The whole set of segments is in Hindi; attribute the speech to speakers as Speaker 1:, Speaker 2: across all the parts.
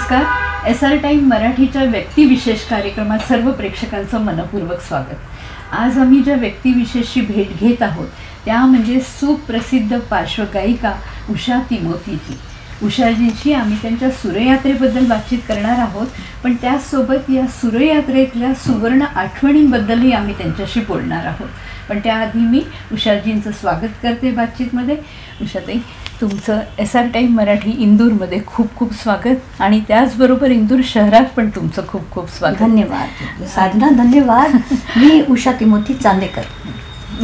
Speaker 1: नमस्कार. SR टाइम मराठीच्या व्यक्तिविशेष कार्यक्रमात सर्व प्रेक्षकांचं मनपूर्वक स्वागत. आज आम्ही ज्या व्यक्तिविशेषची भेट घेत आहोत त्या म्हणजे सुप्रसिद्ध पार्श्वगायिका उषा तिमोथीजी. उषाजींची आम्ही त्यांच्या सूर्ययात्रेबद्दल बातचीत करणार आहोत, पण त्याचसोबत या सूर्ययात्रेतल्या सुवर्ण आठवणींबद्दलही आम्ही त्यांच्याशी बोलणार आहोत. पण त्याआधी मी उषाजींचं स्वागत करते बातचीतमध्ये. उषाताई, तुमचं SR टाइम मराठी इंदूरमध्ये खूप खूप स्वागत आणि त्याचबरोबर इंदूर शहरात पण तुमचं खूप खूप स्वागत.
Speaker 2: धन्यवाद साधना, धन्यवाद. मी उषा तिमोथी चांदेकर.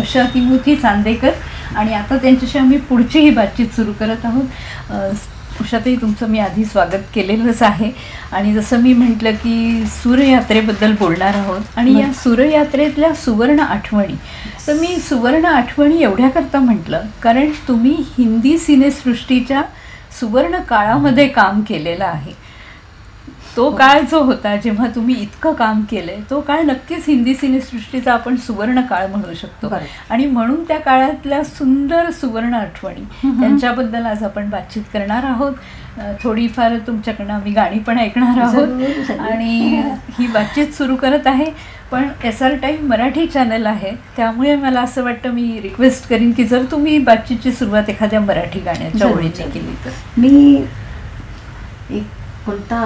Speaker 1: उषा तिमोथी चांदेकर. आणि आता त्यांच्याशी आम्ही पुढची ही बातचीत सुरू करत आहोत. उषाताई, तुमचं मी आधी स्वागत केलेलंच आहे आणि जसं मी म्हटलं की सूर्ययात्रेबद्दल बोलणार आहोत आणि या सूर्ययात्रेतल्या सुवर्ण आठवणी. तर मी सुवर्ण आठवणी एवढ्याकरता म्हटलं कारण तुम्ही हिंदी सिनेसृष्टीच्या सुवर्ण काळामध्ये काम केलेलं आहे. तो काळ जो होता जेव्हा तुम्ही इतकं काम केलंय तो काळ नक्कीच हिंदी सिनेसृष्टीचा आपण सुवर्ण काळ म्हणू शकतो. आणि म्हणून त्या काळातल्या सुंदर सुवर्ण आठवणी त्यांच्याबद्दल आज आपण बातचीत करणार आहोत. थोडीफार तुमच्याकडनं आम्ही गाणी पण ऐकणार आहोत आणि ही बातचीत सुरू करत आहे. पण SR टाइम मराठी चॅनल आहे त्यामुळे मला असं वाटतं मी रिक्वेस्ट करीन की जर तुम्ही बातचीतची सुरुवात एखाद्या मराठी गाण्याच्या ओळीने केली तर.
Speaker 2: मी एक कोणता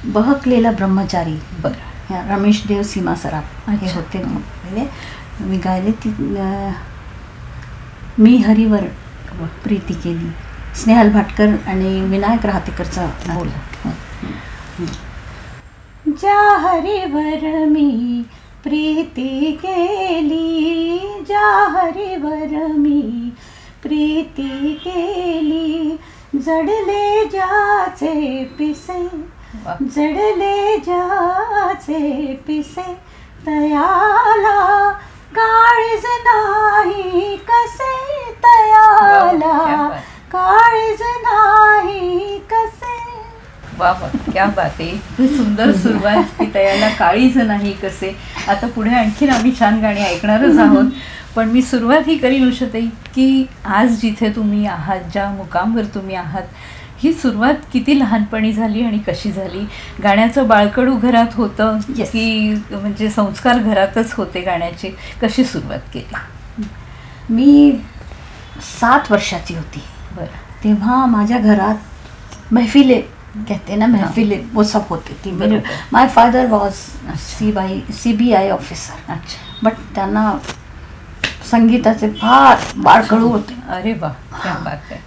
Speaker 2: बहकलेला ब्रह्मचारी, बरं, रमेश देव सीमा सराफ हे होते ना पहिले. मी गायले ती मी हरीवर प्रीती केली, स्नेहल भाटकर आणि विनायक राहतेकरचा बोल. ज्या हरीवर मी प्रीती केली, ज्या हरीवर मी प्रीती केली, जडले ज्याचे पिसे, जडले ज्याचे पिसे, तयाला काळीज नाही कसे, तयाला काळीज नाही कसे.
Speaker 1: वा वा, क्या बात आहे. इतकी सुंदर सुरुवात की तयाला काळीज नाही कसे. आता पुढे आणखीन आम्ही छान गाणी ऐकणारच आहोत. पण मी सुरुवात ही करीन उषाताई की आज जिथे तुम्ही आहात, ज्या मुकामवर तुम्ही आहात, ही सुरुवात किती लहानपणी झाली आणि कशी झाली? गाण्याचं बाळकडू घरात होतं की म्हणजे संस्कार घरातच होते गाण्याचे? कशी सुरुवात केली?
Speaker 2: मी 7 वर्षाची होती.
Speaker 1: बरं.
Speaker 2: तेव्हा माझ्या घरात महफिले कहते ना, महफिले वो सब होती थी. मेरे my father was CBI officer.
Speaker 1: अच्छा.
Speaker 2: बट त्यांना संगीताचे फार बाळकडू होते.
Speaker 1: अरे वा, क्या बात आहे.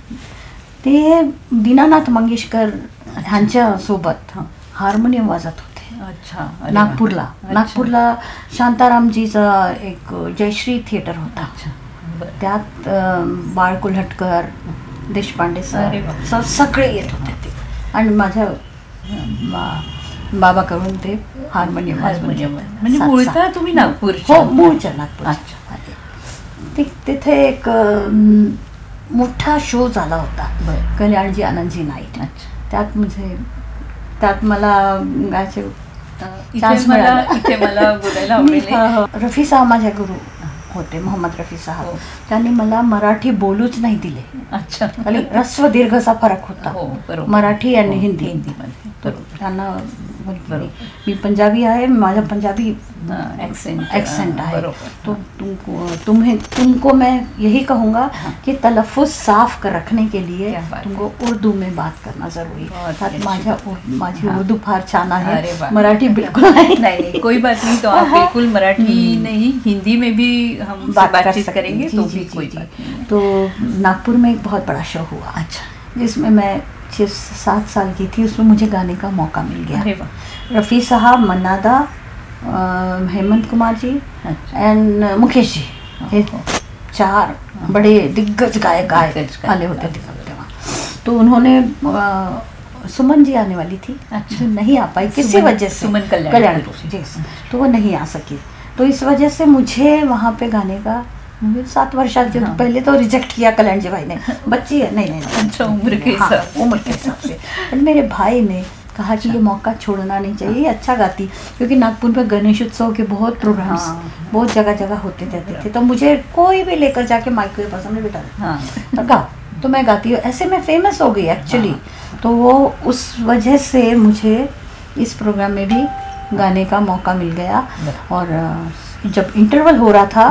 Speaker 2: ते दीनानाथ मंगेशकर ह्यांच्या सोबत हार्मोनियम वाजत होते.
Speaker 1: अच्छा.
Speaker 2: नागपूरला. नागपूरला शांतारामजीचा एक जयश्री थिएटर होता. त्यात बाळ कुल्हटकर, देशपांडे सर सगळे येत होते ते. आणि माझ्या बाबाकडून ते हार्मोनियम
Speaker 1: म्हणजे मूळतः तुम्ही नागपूर?
Speaker 2: हो, मूळच्या नागपूर. तिथे एक मोठा शो झाला होता, कल्याणजी आनंदजी नाईट. त्यात मला गायचे चान्स मिळाला.
Speaker 1: इथे मला बोलायला आवडेल.
Speaker 2: रफी साहब माझ्या गुरु होते, मोहम्मद रफी साहब. त्यांनी मला मराठी बोलूच नाही दिले.
Speaker 1: अच्छा.
Speaker 2: खाली ह्रस्व दीर्घचा फरक होता मराठी आणि हिंदीमध्ये. तर त्यांना मी पंजाबी आहे, माझा पंजाबी एक्सेंट है, तो तुमको मैं यही कहूँगा कि तलफ़ुज़ साफ कर रखने के लिए तुमको उर्दू में बात करना ज़रूरी है. माझी उर्दू फार छान आहे, मराठी बिल्कुल
Speaker 1: नहीं. कोई बात नहीं, तो आप बिल्कुल मराठी नहीं हिंदी में भी हम बातचीत करेंगे. तो भी कोई बात नहीं.
Speaker 2: तो नागपुर में एक बहुत बड़ा शो हुआ. अच्छा. जिसमें मैं 6-7 साल की थी. उसमें मुझे गाने का मौका मिल गया. रफ़ी साहब, मन्नादा, हेमंत कुमार जी एंड मुकेश जी, ये 4 बड़े दिग्गज गायक आए होते तेव्हा. तो उन्होंने सुमन जी आने वाली थी. अच्छा. नहीं आ पाई किसी वजह से.
Speaker 1: सुमन
Speaker 2: कल्याणपुर जी. तो वो नहीं आ सकी. तो इस वजह से मुझे वहाँ पे गाने का 7 वर्षाचे पहले तो रिजेक्ट किया कल्याण जी भाई ने. बच्ची है, नहीं.
Speaker 1: अच्छा, उम्र के
Speaker 2: हिसाब से. पर मेरे भाई ने कहा कि ये मौका छोड़ना नहीं चाहिए, अच्छा गाती. क्योंकि नागपुर में गणेश उत्सव के बहुत प्रोग्राम्स बहुत जगह जगह होते रहते थे. तो मुझे कोई भी लेकर जाके माइक के पास हमने बिठा दिया, गा. तो मैं गाती हूँ, ऐसे मैं फेमस हो गई एक्चुअली। तो वो उस वजह से मुझे इस प्रोग्राम में भी गाने का मौका मिल गया। और जब इंटरवल हो रहा था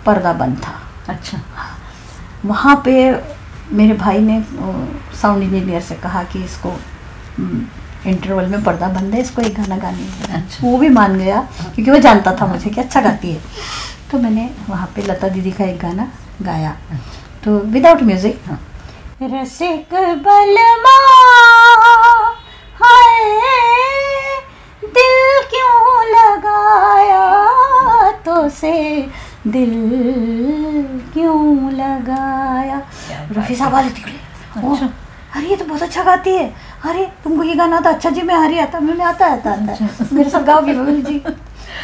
Speaker 2: पर्दा बंद था।
Speaker 1: अच्छा।
Speaker 2: वहाँ पे मेरे भाई ने साउंड इंजीनियर से कहा कि इसको इंटरवल में पर्दा बंद है, इसको एक गाना गाने है।
Speaker 1: अच्छा।
Speaker 2: वो भी मान गया क्योंकि वो जानता था मुझे कि अच्छा गाती है। तो मैंने वहाँ पे लता दीदी का एक गाना गाया, तो विदाउट म्यूजिक। रसिक बलमा हाय दिल क्यों लगाया तो से दिल क्यों लगाया। रफ़ी साहब वाले निकले,
Speaker 1: अच्छा।
Speaker 2: अरे ये तो बहुत अच्छा गाती है, अरे तुमको ये गाना आता? अच्छा जी मैं हरी आता, मैंने आता है मेरे साथ गाओगी बबल जी।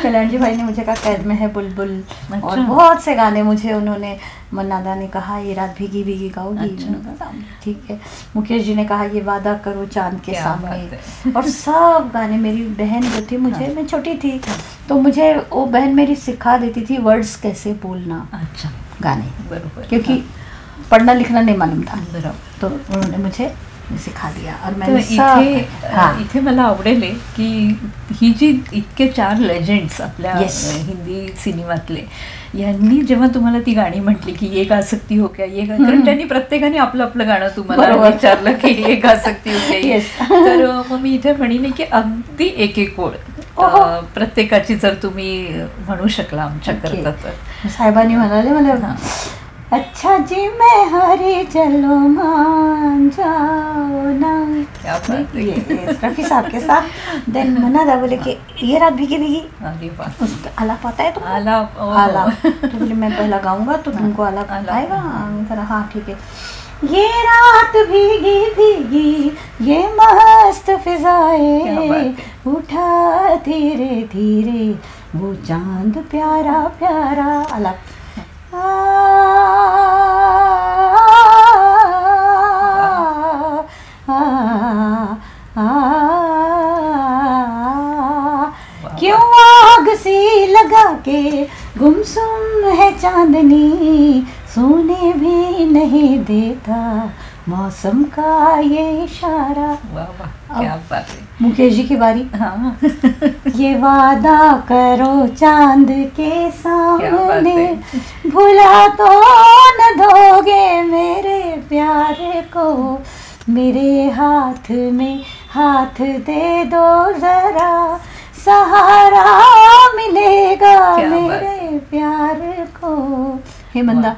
Speaker 2: कल्याण जी भाई ने मुझे कहा कैद में है बुलबुल। अच्छा। और बहुत से गाने मुझे उन्होंने, मन्ना दा ने कहा ये रात भीगी भीगी गाओगी। अच्छा। ठीक है। मुकेश जी ने कहा ये वादा करो चांद के सामने। और सब गाने मेरी बहन जो थी मुझे, मैं छोटी थी तो मुझे वो बहन मेरी सिखा देती थी वर्ड्स कैसे बोलना।
Speaker 1: अच्छा।
Speaker 2: गाने
Speaker 1: बरोबर,
Speaker 2: क्योंकि पढ़ना लिखना नहीं मालूम था, तो उन्होंने मुझे सिखा दिया। और मैंने
Speaker 1: इथे मला आवडेल की ही जी इतके 4 लेजेंड्स आपल्या हिंदी सिनेमातले, यांनी जेव्हा तुम्हाला ती गाणी म्हटली की ये गा सकती हो क्या, ये गा, कारण त्यांनी प्रत्येकाने आपलं आपलं गाणं तुम्हाला विचारलं की ये गा सकती हो क्या, तर मग मी इथे म्हणीन की अगदी एक एक ओळ प्रत्येकाची जर तुम्ही म्हणू शकला आमच्याकरता तर.
Speaker 2: साहेबांनी म्हणाले मला अच्छा जी मैं हरी चलो मान जाओ ना, रफ़ी साहब के साथ। देन मन्ना दा बोले कि ये रात भीगी भीगी, उसका आलाप आता है तुमको? आलाप। तो बोले मैं पहला गाऊंगा तो तुमको आलाप आएगा। हाँ ठीक है। ये रात भीगी भीगी ये मस्त फिजाए, उठा धीरे धीरे वो चांद प्यारा प्यारा। आलाप। क्यों आग सी लगा के गुमसुम है चांदनी, सोने भी नहीं देता मौसम का ये इशारा।
Speaker 1: वाह क्या बात है।
Speaker 2: मुकेश जी की बारी।
Speaker 1: हाँ।
Speaker 2: ये वादा करो चांद के सामने, भुला तो न दोगे मेरे प्यारे को, मेरे हाथ में हाथ दे दो जरा, सहारा मिलेगा मेरे प्यार को। हे मंदा,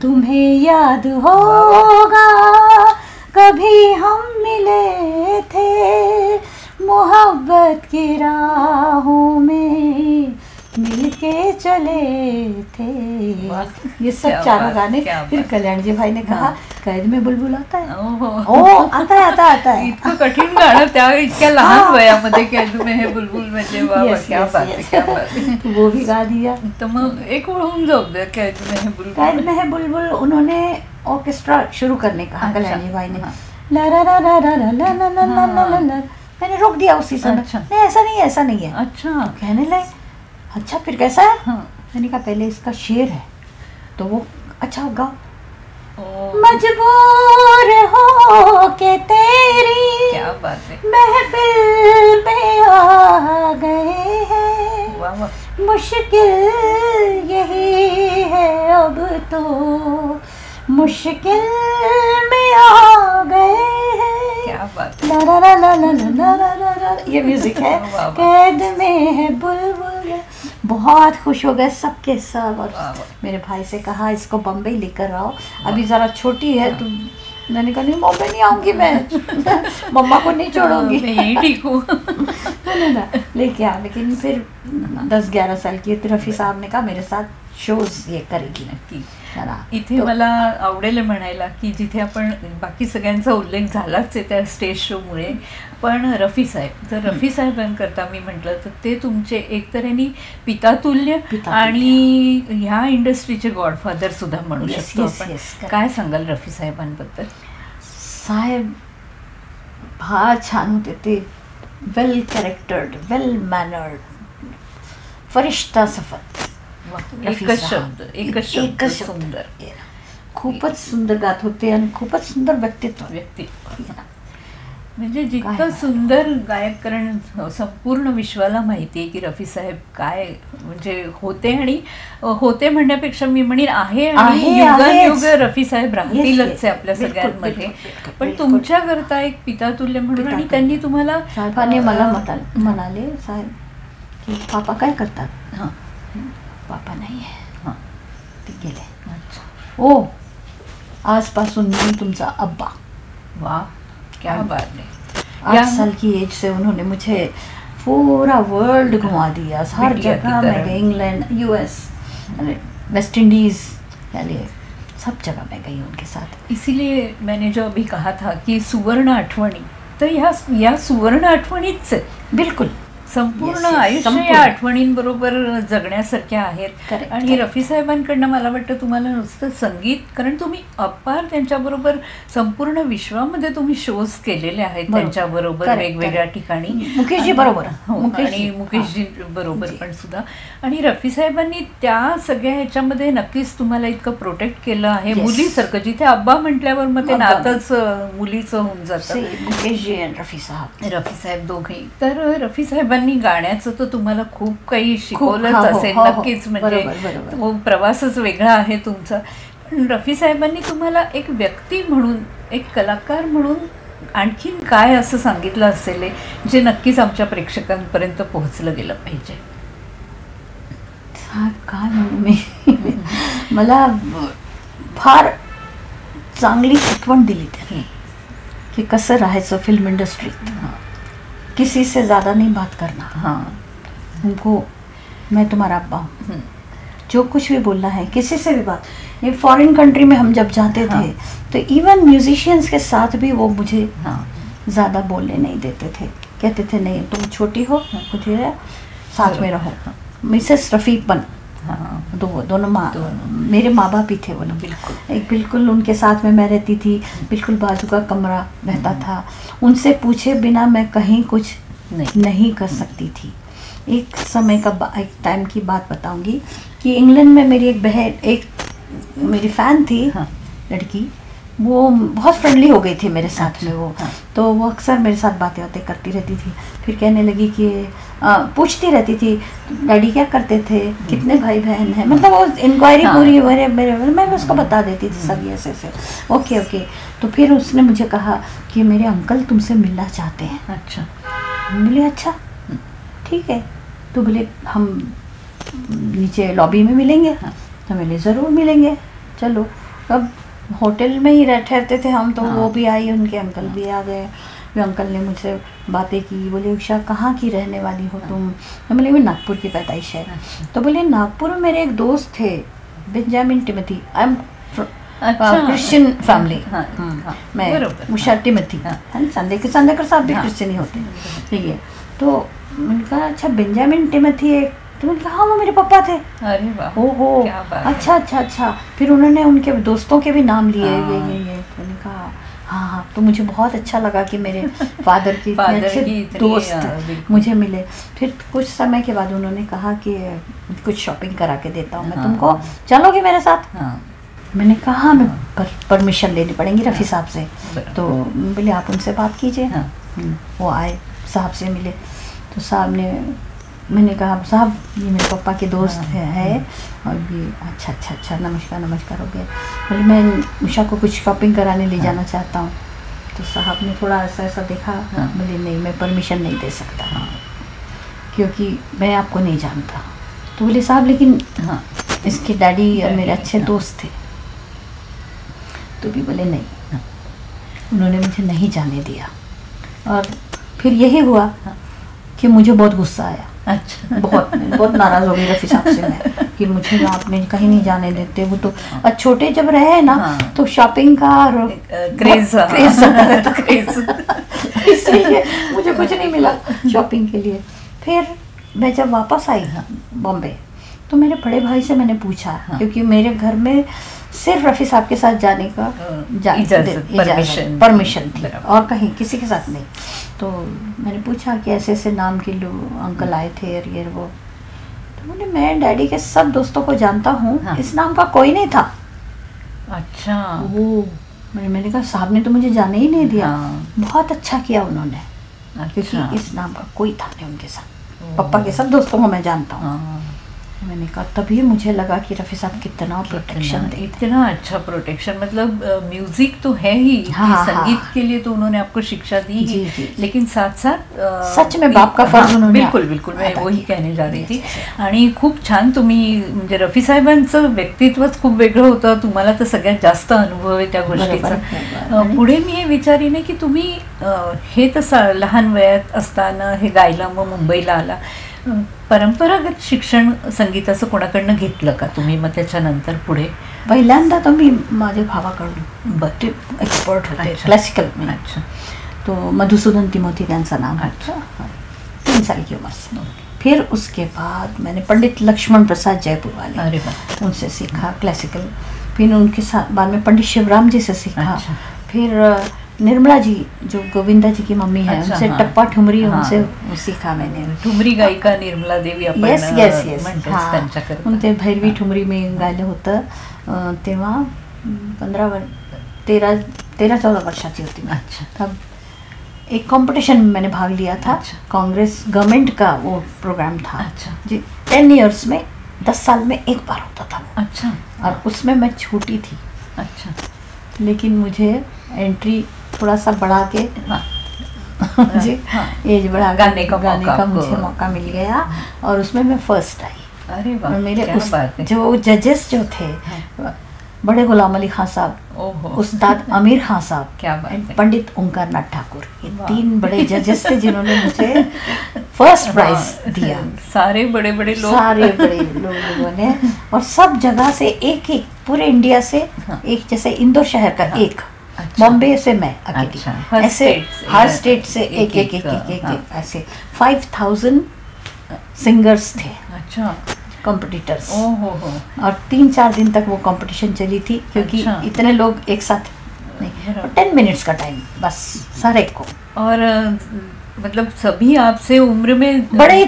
Speaker 2: तुम्हें याद होगा कभी हम मिले थे, मोहब्बत की राहों में मिलके चले थे। ये सब 4 गाने। फिर कल्याण जी भाई ने कहा कैद में बुलबुल आता है। आता है।
Speaker 1: इतकं कठीण गाणं त्या इतक्या लहान वयामध्ये कैद में है बुलबुल म्हणजे वाह क्या बात है, क्या बात है।
Speaker 2: वो भी गा दिया।
Speaker 1: तो मग एक ओळ होऊन जाऊ दे कैद में है बुलबुल।
Speaker 2: कैद में है बुलबुल उन्होंने ऑर्केस्ट्रा शुरू करने कहा कल्याण जी भाई ने। ला ला ला ला ला ला ला ला ला ला, मैंने रोक दिया उसी समय। नहीं ऐसा नहीं है। अच्छा। कहने लगे अच्छा फिर कैसा है? मैंने कहा पहले इसका शेर है तो वो अच्छा होगा। मजबूर हो के तेरी
Speaker 1: क्या बात है
Speaker 2: महफिल में आ गए हैं, मुश्किल यही है अब तो मुश्किल में आ गए हैं।
Speaker 1: क्या बात
Speaker 2: है। ला ला ला ला ला ला ला ला, ये म्यूजिक है। कैद में है बुलबुल। बहुत खुश हो गए सबके सब। और मेरे भाई से कहा इसको बम्बई लेकर आओ, अभी ज़रा छोटी है तो। मैंने कहा नहीं बॉम्बे नहीं आऊँगी मैं, मम्मा को नहीं छोड़ूंगी,
Speaker 1: यही ठीक हूँ।
Speaker 2: लेके आ। लेकिन फिर 10-11 साल की रफ़ी साहब ने कहा मेरे साथ शोज ये करेगी नक्की।
Speaker 1: इथे मला आवडेल म्हणायला की जिथे आपण बाकी सगळ्यांचा उल्लेख झालाच आहे त्या स्टेज शोमुळे, पण रफी साहेब, जर रफी साहेबांकरता मी म्हटलं तर ते तुमचे एकतऱ्हेने पितातुल्य आणि ह्या इंडस्ट्रीचे गॉडफादर सुद्धा म्हणू शकतो आपण. काय सांगाल रफी साहेबांबद्दल?
Speaker 2: साहेब फार छान होते ते, वेल कॅरेक्टर्ड, वेल मॅनर्ड, फरिश्ता सफत.
Speaker 1: एकच शब्द सुंदर.
Speaker 2: खूपच सुंदर गात होते आणि खूपच सुंदर व्यक्तित्व.
Speaker 1: म्हणजे जितकं सुंदर गायक, कारण संपूर्ण विश्वाला माहिती आहे की रफी साहेब काय म्हणजे होते, आणि होते म्हणण्यापेक्षा मी म्हणेन आहे, आणि युगानुयुग रफी साहेब राहतीलच आहे आपल्या सगळ्यांमध्ये. पण तुमच्याकरता एक पितातुल्य म्हणून, आणि त्यांनी तुम्हाला
Speaker 2: साहेबांनी मला म्हणाले, साहेब की पापा काय करतात?
Speaker 1: हां,
Speaker 2: पापा नाही आहे.
Speaker 1: हां,
Speaker 2: ते गेले. ओ, आजपासून मी तुमचा अब्बा.
Speaker 1: वाह, क्या बात है.
Speaker 2: 8 साल की एज से उन्होंने मुझे पूरा वर्ल्ड घुमा दिया. हर जगह मैं गई, इंग्लैंड, US, वेस्ट इंडीज, यानी सब जगह मैं गई उनके साथ.
Speaker 1: इसीलिए मैंने जो अभी कहा था कि सुवर्ण आठवणी, तर या सुवर्ण आठवणीच
Speaker 2: बिलकुल
Speaker 1: संपूर्ण आयुष्य या आठवणींबरोबर जगण्यासारख्या आहेत. आणि रफी साहेबांकडनं मला वाटतं तुम्हाला नुसतं संगीत, कारण तुम्ही अपार त्यांच्याबरोबर संपूर्ण विश्वामध्ये तुम्ही शोज केलेले आहेत त्यांच्याबरोबर वेगवेगळ्या ठिकाणी,
Speaker 2: मुकेशजी बरोबर,
Speaker 1: आणि मुकेशजी बरोबर पण सुद्धा. आणि रफी साहेबांनी त्या सगळ्या ह्याच्यामध्ये नक्कीच तुम्हाला इतकं प्रोटेक्ट केलं आहे, मुलीसारखं. जिथे अब्बा म्हटल्यावर मग ते नातंच मुलीचं होऊन जातं.
Speaker 2: मुकेशजी आणि रफी
Speaker 1: साहेब दोघेही. तर रफी साहेबांनी गाण्याचं तर तुम्हाला खूप काही शिकवलंच असेल नक्कीच, म्हणजे तो प्रवासच वेगळा आहे तुमचा. पण रफी साहेबांनी तुम्हाला एक व्यक्ती म्हणून, एक कलाकार म्हणून आणखीन काय असं सांगितलं असेल जे नक्कीच आमच्या प्रेक्षकांपर्यंत पोहोचलं गेलं पाहिजे?
Speaker 2: काय म्हणू मी, मला फार चांगली शिकवण दिली त्यांनी की कसं राहायचं फिल्म इंडस्ट्रीत, किसी से ज़्यादा नहीं बात करना.
Speaker 1: हाँ,
Speaker 2: उनको मैं तुम्हारा अब्बा हूँ, जो कुछ भी बोलना है किसी से भी बात. ये फॉरेन कंट्री में हम जब जाते थे तो इवन म्यूजिशियंस के साथ भी वो मुझे ज़्यादा बोलने नहीं देते थे. कहते थे नहीं तुम छोटी हो, मुझे साथ में रहो. मिसेस रफ़ीक बन, दोनों मेरे माँ बाप ही थे वो लोग. बिल्कुल उनके साथ में मैं रहती थी, बिल्कुल बाजू का कमरा रहता था. उनसे पूछे बिना मैं कहीं कुछ नहीं कर सकती थी. एक समय का एक टाइम की बात बताऊंगी कि इंग्लैंड में मेरी एक बहन, एक मेरी फ़ैन थी लड़की, वो बहुत फ्रेंडली हो गई थी मेरे साथ में. वो तो वो अक्सर मेरे साथ बातें करती रहती थी. फिर कहने लगी कि पूछती रहती थी डैडी क्या करते थे, कितने भाई बहन हैं, मतलब वो इंक्वायरी पूरी मेरे मैं उसको बता देती थी सब ऐसे. ओके. तो फिर उसने मुझे कहा कि मेरे अंकल तुमसे मिलना चाहते हैं.
Speaker 1: अच्छा.
Speaker 2: बोले अच्छा ठीक है. तो बोले हम नीचे लॉबी में मिलेंगे. तो बोले ज़रूर मिलेंगे, चलो. अब होटल में ही ठहरते थे हम, तो वो भी आई, उनके अंकल भी आ गए. वे अंकल ने मुझसे बातें की. बोले उषा कहाँ की रहने वाली हो तुम? तो बोले मैं नागपुर की पैदाइश है. तो बोले नागपुर में मेरे एक दोस्त थे Benjamin Timothy, I am Christian family. मैं उषा टिमोथी, संदेकर साहब भी क्रिश्चियन ही होते. ठीक है. तो उनका अच्छा बेंजामिन टिमोथी है. तो मैंने कहा हाँ वो मेरे पापा थे.
Speaker 1: अरे वाह,
Speaker 2: ओहो, अच्छा. फिर उन्होंने उनके दोस्तों के भी नाम लिए. ये तो मैंने कहा हाँ. तो मुझे बहुत अच्छा लगा कि मेरे फादर की अच्छे दोस्त मुझे मिले. फिर कुछ समय के बाद उन्होंने कहा कि कुछ शॉपिंग करा के देता हूँ मैं तुमको, चलोगे मेरे साथ? मैंने कहा हाँ, मैं परमिशन लेनी पड़ेगी रफ़ी साहब से. तो बोले आप उनसे बात कीजिए. वो आए, साहब से मिले. तो साहब ने, मैंने कहा साहब ये मेरे पापा के दोस्त है और भी. अच्छा नमस्कार हो गया. बोले मैं उषा को कुछ शॉपिंग कराने ले जाना चाहता हूँ. तो साहब ने थोड़ा ऐसा देखा. बोले नहीं मैं परमिशन नहीं दे सकता क्योंकि मैं आपको नहीं जानता. तो बोले साहब लेकिन इसके डैडी और मेरे अच्छे दोस्त थे. तो भी बोले नहीं. उन्होंने मुझे नहीं जाने दिया. और फिर यही हुआ कि मुझे बहुत गुस्सा आया.
Speaker 1: अच्छा.
Speaker 2: बहुत नाराज़ हो गई रफ़ी साहब से मैं कि मुझे आपने कहीं नहीं जाने देते. वो तो छोटे जब रहे ना तो शॉपिंग का क्रेज इसलिए मुझे कुछ नहीं मिला शॉपिंग के लिए. फिर मैं जब वापस आई बॉम्बे तो मेरे बड़े भाई से मैंने पूछा क्योंकि मेरे घर में सिर्फ रफ़ी साहब के साथ जाने का परमिशन थी और कहीं किसी के साथ नहीं. तो मैंने पूछा कि ऐसे नाम के लोग अंकल आए थे और ये वो. तो बोले मैं डैडी के सब दोस्तों को जानता हूँ, इस नाम का कोई नहीं था.
Speaker 1: अच्छा।
Speaker 2: वो मैंने कहा साहब ने तो मुझे जाने ही नहीं दिया। बहुत अच्छा किया उन्होंने, क्योंकि इस नाम का कोई था नहीं उनके साथ। पापा के सब दोस्तों को मैं जानता हूँ। मैंने कहा तभी मुझे लगा कि रफ़ी साहब कितना प्रोटेक्शन दे,
Speaker 1: इतना अच्छा प्रोटेक्शन। मतलब म्यूजिक तो है ही, संगीत के लिए तो उन्होंने आपको शिक्षा दी ही, लेकिन साथ साथ
Speaker 2: सच में बाप का फर्ज उन्होंने।
Speaker 1: बिल्कुल बिल्कुल, मैं वही कहणे जा रही थी। आणि खूप छान तुम्ही, म्हणजे रफी साहेबांचं व्यक्तित्वच खूप वेगळं होतं. तुम्हाला तर सगळ्यात जास्त अनुभव आहे त्या गोष्टीचा. पुढे मी हे विचारीने की तुम्ही हे तर लहान वयात असताना हे गायला, मग मुंबईला आला. परंपरागत शिक्षण संगीताचं कोणाकडनं घेतलं का तुम्ही? मग त्याच्यानंतर पुढे?
Speaker 2: पहिल्यांदा तर मी माझ्या भावाकडून, ते एक्सपर्ट होते क्लासिकल में.
Speaker 1: अच्छा.
Speaker 2: तो मधुसूदन तिमोथी त्यांचा नाम. अच्छा. 3 साल की उम्र से. फिर उसके बाद मैंने पंडित लक्ष्मण प्रसाद जयपुर वाले,
Speaker 1: अरे वाह,
Speaker 2: उनसे सीखा क्लासिकल. फिर उनके साथ बाद में पंडित शिवराम जी से सीखा.
Speaker 1: अच्छा.
Speaker 2: फिर निर्मला जी जो गोविंदा जी की मम्मी है, उनसे टप्पा ठुमरी, उनसे सीखा मैंने.
Speaker 1: ठुमरी गायिका निर्मला देवी आपण
Speaker 2: त्यांच्याकडे ते भैरवी ठुमरी में गायलं होतं. तेव्हा 13-14 वर्षाची होती मैं.
Speaker 1: अच्छा.
Speaker 2: तब एक कंपटीशन में मैंने भाग लिया था. कांग्रेस गवर्नमेंट का वो प्रोग्राम था.
Speaker 1: अच्छा.
Speaker 2: जी 10 ईयर्स में 10 साल में एक बार होता था.
Speaker 1: अच्छा.
Speaker 2: और उसमें मैं छोटी थी.
Speaker 1: अच्छा.
Speaker 2: लेकिन मुझे एंट्री थोड़ा सा बढ़ा के जी एज बढ़ा
Speaker 1: गाने का
Speaker 2: मुझे मौका मिल गया, और उसमें मैं फर्स्ट आई.
Speaker 1: अरे वाह,
Speaker 2: मेरे जो जजेस जो थे, बड़े गुलाम अली खान साहब, उस्ताद आमिर खान साहब,
Speaker 1: क्या बात है,
Speaker 2: पंडित ओंकारनाथ ठाकुर, ये 3 बड़े जजेस थे जिन्होंने मुझे फर्स्ट प्राइज दिया.
Speaker 1: सारे बड़े बड़े
Speaker 2: लोगों ने, और सब जगह से एक पूरे इंडिया से एक, जैसे इंदौर शहर का एक, बॉम्बे से मैं अकेली, ऐसे हर स्टेट से एक ऐसे 5000 सिंगर्स थे.
Speaker 1: अच्छा.
Speaker 2: कॉम्पिटिटर्स. और 3-4 दिन तक वो कंपटीशन चली थी, क्योंकि इतने लोग एक साथ नहीं, 10 मिनट्स का टाइम बस सारे को.
Speaker 1: और मतलब सभी आपसे उम्र में
Speaker 2: बड़े ही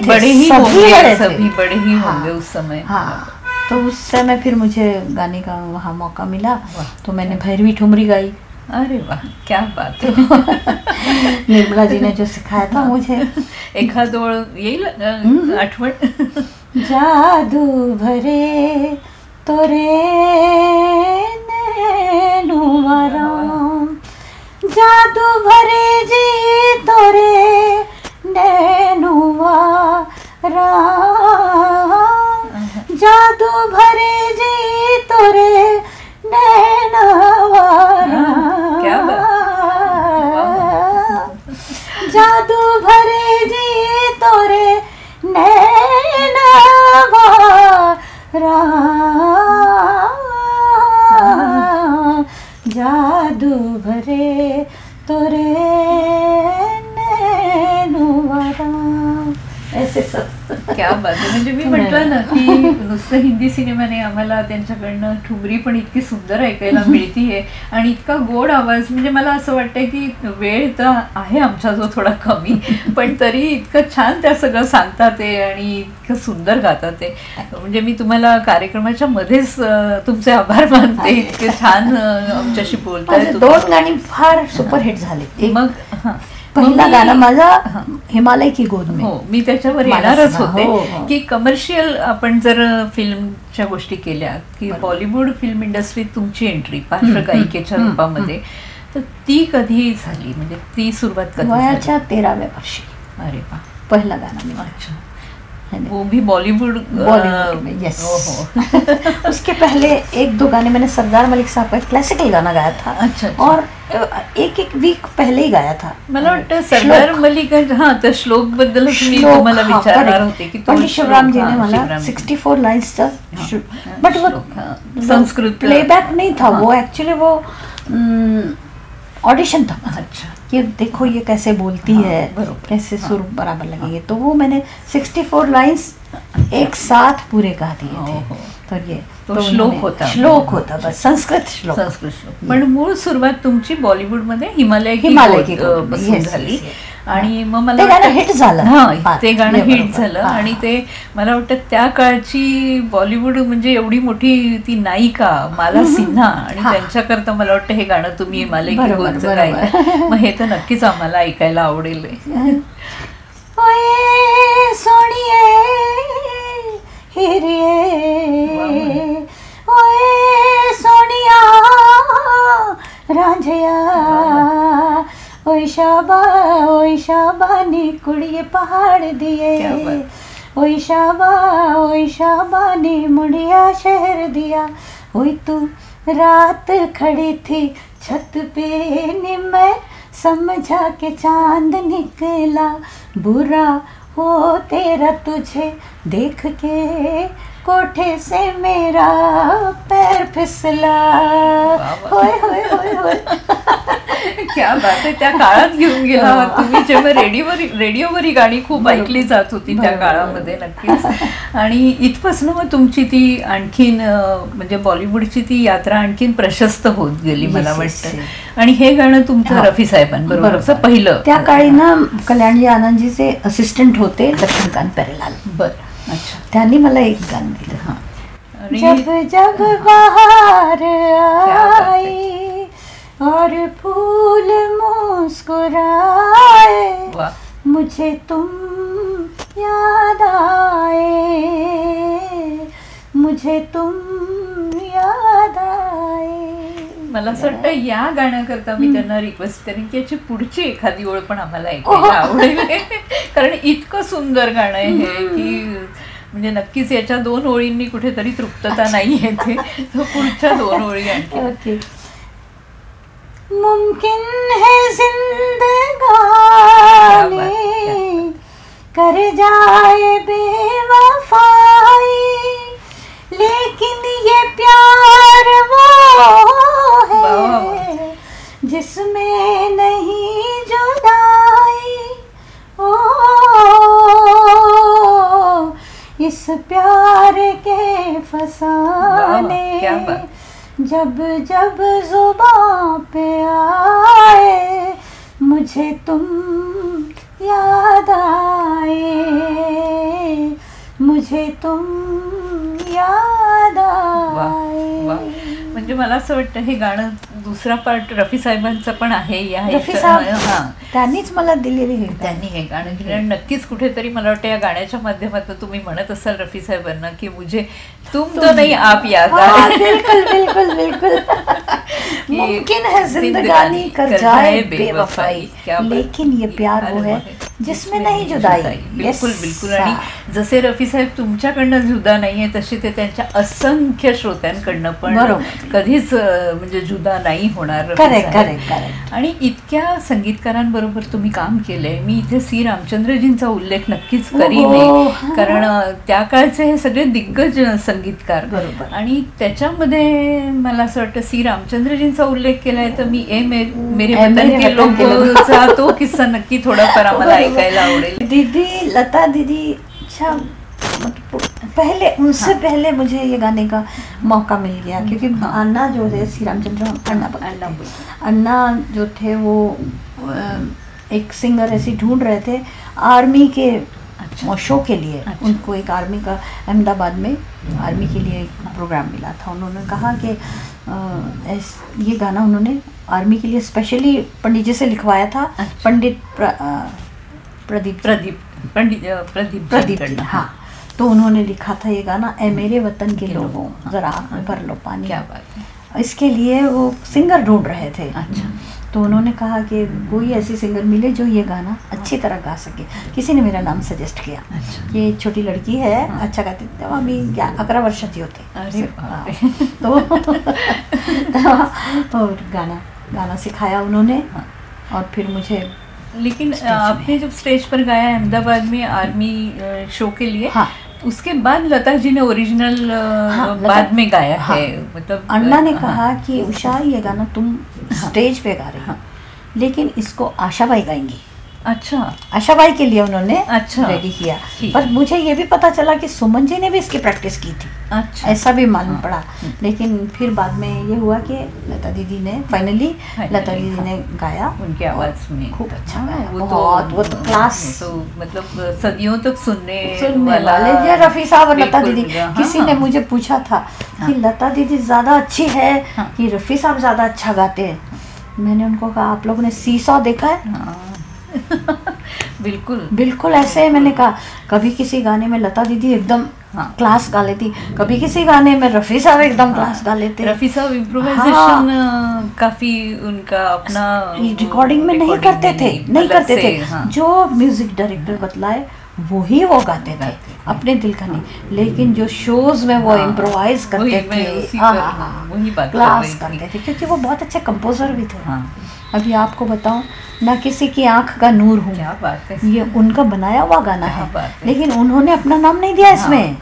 Speaker 2: होंगे,
Speaker 1: सभी बड़े ही होंगे उस समय.
Speaker 2: हाँ. तो उस समय फिर मुझे गाने का वहाँ मौका मिला, तो मैंने भैरवी ठुमरी गाई.
Speaker 1: अरे वाह, क्या बात है.
Speaker 2: निर्मला जी ने जो सिखाया था मुझे.
Speaker 1: एखाद ओळ येईल आठवण?
Speaker 2: जादू भरे तोरे नैनुवाराम, जादू भरे जी तोरे नैनुवाराम, जादू भरे जी तोरे नैनवाराम.
Speaker 1: क्या
Speaker 2: जादू भरे जी तोरे नैनवाराम, जादू भरे तोरे नैनवाराम. ऐसे सब.
Speaker 1: क्या बात आहे. म्हणजे मी म्हटलं ना की नुसतं हिंदी सिनेमाने आम्हाला त्यांच्याकडनं ठुमरी पण इतकी सुंदर ऐकायला मिळतीये, आणि इतका गोड आवाज. म्हणजे मला असं वाटतंय की वेळ तर आहे आमचा जो थोडा कमी, पण तरी इतकं छान त्या सगळं सांगतात ते, आणि इतकं सुंदर गातात ते. म्हणजे मी तुम्हाला कार्यक्रमाच्या मध्येच तुमचे आभार मानते, इतके छान आमच्याशी बोलताय.
Speaker 2: 2 गाणी फार सुपरहिट झाले.
Speaker 1: मग
Speaker 2: पहिला गाणं माझा हिमालय की गोद में.
Speaker 1: हो, मी त्याच्यावर येणारच होते की कमर्शियल आपण जर फिल्मच्या गोष्टी केल्या, की बॉलिवूड फिल्म इंडस्ट्रीत तुमची एंट्री पार्श्वगायिकेच्या रूपामध्ये, तर ती कधी झाली? म्हणजे ती सुरुवात कधी?
Speaker 2: वयाच्या 13व्या वर्षी.
Speaker 1: अरे वा.
Speaker 2: पहिला गाणं मी.
Speaker 1: अच्छा. वो भी बॉलीवुड
Speaker 2: में. यस. उसके पहले 1-2 गाने मैंने सरदार मलिक साहब का क्लासिकल गाना गाया था.
Speaker 1: अच्छा.
Speaker 2: और एक वीक पहले ही गाया था.
Speaker 1: मला वाटतं सरदार मलिक. हां, तर श्लोक बद्दल मी तुम्हाला विचारणार होते की
Speaker 2: पंडित शिवराम जी ने मला 64 लाइन्सचा, बट वो
Speaker 1: संस्कृत
Speaker 2: प्लेबॅक नहीं था. वो एक्चुअली वो ऑडिशन था.
Speaker 1: अच्छा.
Speaker 2: कि देखो ये कैसे बोलती है, कैसे सुर बराबर लगेंगे. तो वो मैंने 64 लाइन्स एक साथ पूरे गा दिए थे. तो ये
Speaker 1: तो श्लोक होता
Speaker 2: बस, संस्कृत श्लोक.
Speaker 1: पण मूळ सुरुवात तुमची बॉलिवूड मध्ये हिमालय की गोद झाली. आणि मग मला
Speaker 2: ते गाणं हिट झालं.
Speaker 1: हां, ते गाणं हिट झालं. आणि ते मला वाटतं त्या काळची बॉलिवूड म्हणजे एवढी मोठी ती नायिका माला सिन्हा, आणि त्यांच्याकरता मला वाटतं हे गाणं तुम्ही हिमालय की गोंचं गायलं. मग हे तर नक्कीच आम्हाला ऐकायला आवडेल.
Speaker 2: ओये सोनिये हिरिये, ओए सोनिया रांझिया, ओए शाबा नी कुड़िए पहाड़ दिए, ओए शाबा नी मुड़िया शहर दिया, ओए तू रात खड़ी थी छत पे नी मैं समझा के चांद निकला, बुरा हो तेरा तुझे देख के कोठे से मेरा पैर फिसला. होय होय होय होय.
Speaker 1: क्या बात आहे. त्या काळात घेऊन गेला तुम्ही, जेव्हा रेडिओवर ही गाणी खूप ऐकली जात होती त्या काळामध्ये. नक्कीच. आणि इथपासून मग तुमची ती आणखीन म्हणजे बॉलिवूडची ती यात्रा आणखीन प्रशस्त होत गेली मला वाटतं. आणि हे गाणं तुमचं रफी साहेबांबरोबर पहिलं.
Speaker 2: त्या काळी ना कल्याणजी आनंदजीचे असिस्टंट होते लक्ष्मीकांत प्यारेलाल.
Speaker 1: बरं. अच्छा.
Speaker 2: त्यांनी मला एक गाणं दिलं.
Speaker 1: हां.
Speaker 2: जब जब बाहर आई और फूल मुस्कुराए, मुझे तुम याद आए, मुझे तुम याद आए.
Speaker 1: मला असं वाटतं या गाण्याकरता मी त्यांना रिक्वेस्ट करेन की याची पुढची एखादी ओळ पण आम्हाला ऐकायला आवडेल. कारण इतकं सुंदर गाणं आहे हे की म्हणजे नक्कीच याच्या 2 ओळींनी कुठेतरी तृप्तता नाही येते. तर पुढच्या 2 ओळी आणखी.
Speaker 2: मुमकिन है जिंदगानी कर जाए बेवफाई, लेकिन ये प्यार वो है जिसमें नहीं जुदाई. ओ इस प्यार के फसाने जब जब जुबां पे आए, मुझे तुम याद आए, मुझे तुम याद आए.
Speaker 1: म्हणजे मला असं वाटतं हे गाणं दुसरा पार्ट रफी साहेबांचा पण आहे.
Speaker 2: त्यांनीच मला दिलेले हे,
Speaker 1: त्यांनी हे गाणं दिलं. आणि नक्कीच कुठेतरी मला वाटतं या गाण्याच्या माध्यमातून तुम्ही म्हणत असाल रफी साहेबांना की मुझे तुम तो नहीं आप याद आए.
Speaker 2: बिल्कुल बिल्कुल बिल्कुल. मुमकिन है जिंदगानी कर जाए बेवफाई, लेकिन ये प्यार वो है जिसमें नहीं जुदाई.
Speaker 1: बिलकुल बिलकुल. आणि जसे रफी साहेब तुमच्याकडनं जुदा नाहीये तसे ते त्यांच्या असंख्य श्रोत्यांकडनं पण कधीच म्हणजे जुदा नाही होणार. आणि इतक्या संगीतकारांबरोबर तुम्ही काम केलंय. मी इथे सी रामचंद्रजींचा उल्लेख नक्कीच करीन, कारण त्या काळचे हे सगळे दिग्गज संगीतकार. आणि त्याच्यामध्ये मला असं वाटतं सी रामचंद्रजींचा उल्लेख केलाय तर मी मेरे वतन के लोगोंचा तो किस्सा नक्की थोडाफार आम्हाला ऐकायला आवडेल.
Speaker 2: दीदी लता दीदी पहले उनसे पहले मुझे ये गाने का मौका मिल गया, क्योंकि अन्ना जो थे श्री रामचंद्र अन्ना जो थे वो एक सिंगर ऐसी ढूंढ रहे थे आर्मी के शो के लिए. उनको एक आर्मी का अहमदाबाद में आर्मी के लिए एक प्रोग्राम मिला था. उन्होंने कहा कि ये गाना उन्होंने आर्मी के लिए स्पेशली पंडित जी से लिखवाया था. पंडित प्रदीप. हाँ, तो उन्होंने लिखा था ये गाना, ए मेरे वतन के लोगों जरा आँख में भर लो पानी.
Speaker 1: क्या बात है.
Speaker 2: इसके लिए वो सिंगर ढूंढ रहे थे. अच्छा. तो उन्होंने कहा कि कोई ऐसी सिंगर मिले जो ये गाना अच्छी तरह गा सके. किसी ने मेरा नाम सजेस्ट किया. अच्छा. ये छोटी लड़की है, अच्छा गाती. तेव्हा मी 11 वर्षाची होते. तो गाना सिखाया उन्होंने. और फिर मुझे
Speaker 1: लेकिन आपने जब स्टेज पर गाया अहमदाबाद में आर्मी शो के लिए, उसके बाद लता जी ने ओरिजिनल बाद में गाया है. मतलब
Speaker 2: अन्ना ने कहा कि उषा ये गाना तुम स्टेज पे गा रही हो, लेकिन इसको आशा बाई गाएंगी.
Speaker 1: अच्छा,
Speaker 2: आशाबाई के लिए उन्होंने
Speaker 1: अच्छा
Speaker 2: रेडी किया। पर मुझे ये भी पता चला कि सुमन जी ने भी इसकी प्रैक्टिस की थी।
Speaker 1: अच्छा,
Speaker 2: ऐसा भी मालूम पड़ा। लेकिन फिर बाद में ये हुआ कि लता दीदी ने फाइनली ने गाया,
Speaker 1: उनकी आवाज सुनी,
Speaker 2: खूब अच्छा गाया।
Speaker 1: वो तो क्लास, तो मतलब सदियों तक सुनने
Speaker 2: वाले रफी साहब और लता दीदी। किसी ने मुझे पूछा था कि लता दीदी ज्यादा अच्छी है कि रफी साहब ज्यादा अच्छा गाते हैं। मैंने उनको कहा आप लोगों ने सीसॉ देखा है?
Speaker 1: बिल्कुल
Speaker 2: बिल्कुल ऐसे मैंने कहा, कभी किसी गाने में लता दीदी एकदम क्लास गा लेती, कभी किसी गाने में रफी साहब एकदम क्लास गा लेते।
Speaker 1: रफी साहब इम्प्रोवाइजेशन काफी उनका अपना
Speaker 2: रिकॉर्डिंग में नहीं करते थे। जो म्यूजिक डायरेक्टर बतलाए वही वो गाते थे, अपने दिल का नहीं। लेकिन जो शोज में वो इम्प्रोवाइज करते थे,
Speaker 1: वही
Speaker 2: क्लास करते थे, क्योंकि वो बहुत अच्छे कंपोजर भी थे। अभी आपको बताऊं, ना किसी की आंख का नूर हूँ,
Speaker 1: क्या बात है,
Speaker 2: ये उनका बनाया हुआ गाना है, लेकिन उन्होंने अपना नाम नहीं दिया इसमें।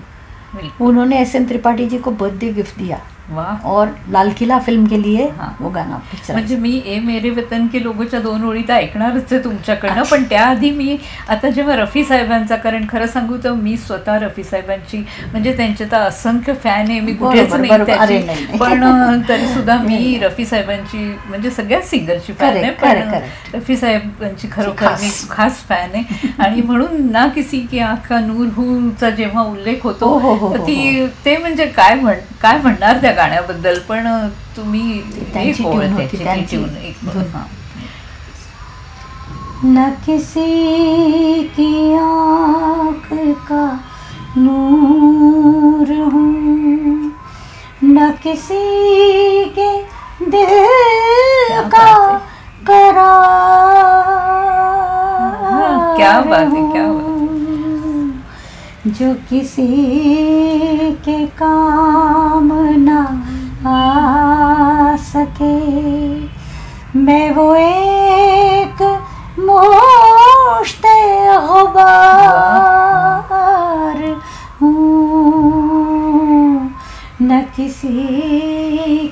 Speaker 2: उन्होंने एस.एन. त्रिपाठी जी को बर्थडे गिफ्ट दिया।
Speaker 1: वाह।
Speaker 2: और लाल किला फिल्म के लिए वो गाणं पिक्चर,
Speaker 1: म्हणजे मी ए मेरे वतन के लोगोच्या 2 ओळी तर ऐकणारच आहे तुमच्याकडनं, पण त्याआधी मी आता जेव्हा रफी साहेबांचा, कारण खरं सांगू तर मी स्वतः रफी साहेबांची म्हणजे त्यांचे तर असंख्य फॅन आहे, मी कुठेच नाही त्याची, पण तरी सुद्धा मी रफी साहेबांची म्हणजे सगळ्याच सिंगरची फॅन आहे, पण रफी साहेबांची खरोखर मी खास फॅन आहे. आणि म्हणून ना किसी की आँख का नूर हूचा जेव्हा उल्लेख होतो ती ते म्हणजे काय म्हणणार त्या गाण्याबद्दल, पण तुम्ही
Speaker 2: न किसी की आँख का नूर हूँ, न किसी के दिल का करार,
Speaker 1: क्या बात है, क्या बात,
Speaker 2: जो किसी के काम ना आ सके, मैं वो एक मुश्ते गुबार हूँ, न किसी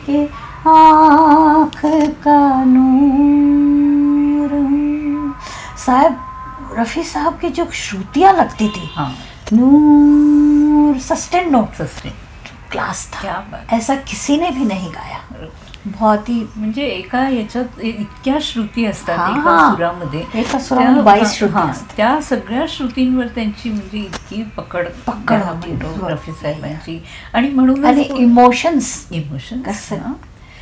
Speaker 2: के आँख का नूर हूँ। साहब रफ़ी साहब की जो श्रुतियाँ लगती थी, नूर सस्टेन नोट,
Speaker 1: सस्टेन
Speaker 2: क्लास था,
Speaker 1: क्या बात,
Speaker 2: ऐसा किसी ने भी नहीं गाया। बहुत ही
Speaker 1: म्हणजे एका याच्यात इतक्या श्रुती असतात, एका सुरामध्ये,
Speaker 2: एका सुरामध्ये 22 श्रुती असतात,
Speaker 1: त्या सगळ्या श्रुतींवर त्यांची म्हणजे इतकी पकड होती रफी साहेबांची. आणि म्हणून
Speaker 2: इमोशन्स
Speaker 1: कसं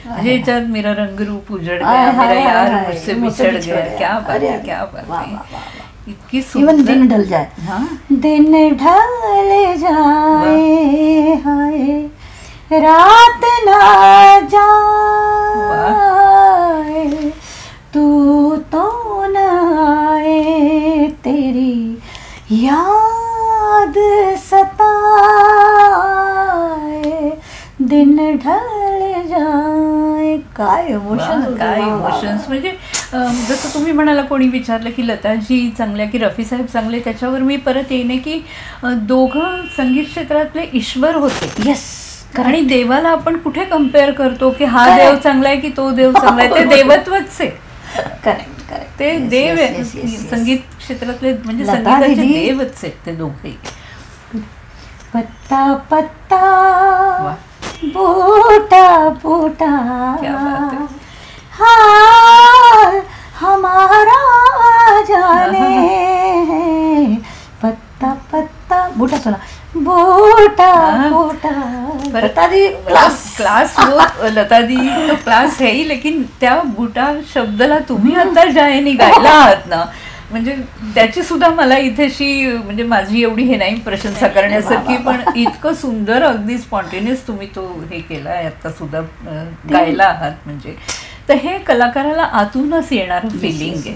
Speaker 1: म्हणजे याच्यात मेरा रंग रूप उजड़ गया, मेरा यार मुझसे बिछड़ गया, क्या बात है, क्या बात है, इतकी
Speaker 2: सुंदर. दिन ढल जाए, दिन ढल जाए, हाय रात ना जाए, तू तो न आए, तेरी याद सताए, दिन ढल जाए. काय
Speaker 1: इमोशन्स म्हणजे जसं तुम्ही म्हणाला, कोणी विचारलं की लताजी चांगल्या की रफी साहेब चांगले, त्याच्यावर मी परत येईन की दोघं संगीत क्षेत्रातले ईश्वर होते.
Speaker 2: येस.
Speaker 1: आणि देवाला आपण कुठे कम्पेअर करतो की हा देव चांगला आहे की तो देव चांगला आहे, ते देवत्वच आहे.
Speaker 2: करेक्ट,
Speaker 1: ते देव आहे संगीत क्षेत्रातले, म्हणजे संगीताचे देवच आहेत ते दोघे.
Speaker 2: पत्ता पत्ता बूटा बूटा, हाल हमारा जाने, पत्ता पत्ता बूटा सुना, बूटा बूटा.
Speaker 1: लता दी क्लास वो लता दी तो क्लास है ही, लेकिन त्या बूटा शब्दाला तुम्ही आता जायनी गायला आहात ना, म्हणजे त्याची सुद्धा मला इथेशी म्हणजे माझी एवढी हे नाही प्रशंसा करण्यासारखी, पण इतकं सुंदर अगदी स्पॉन्टेनियस तुम्ही तो हे केला आहे आता सुद्धा गायला आहात, म्हणजे तर हे कलाकाराला आतूनच येणारं फिलिंग आहे.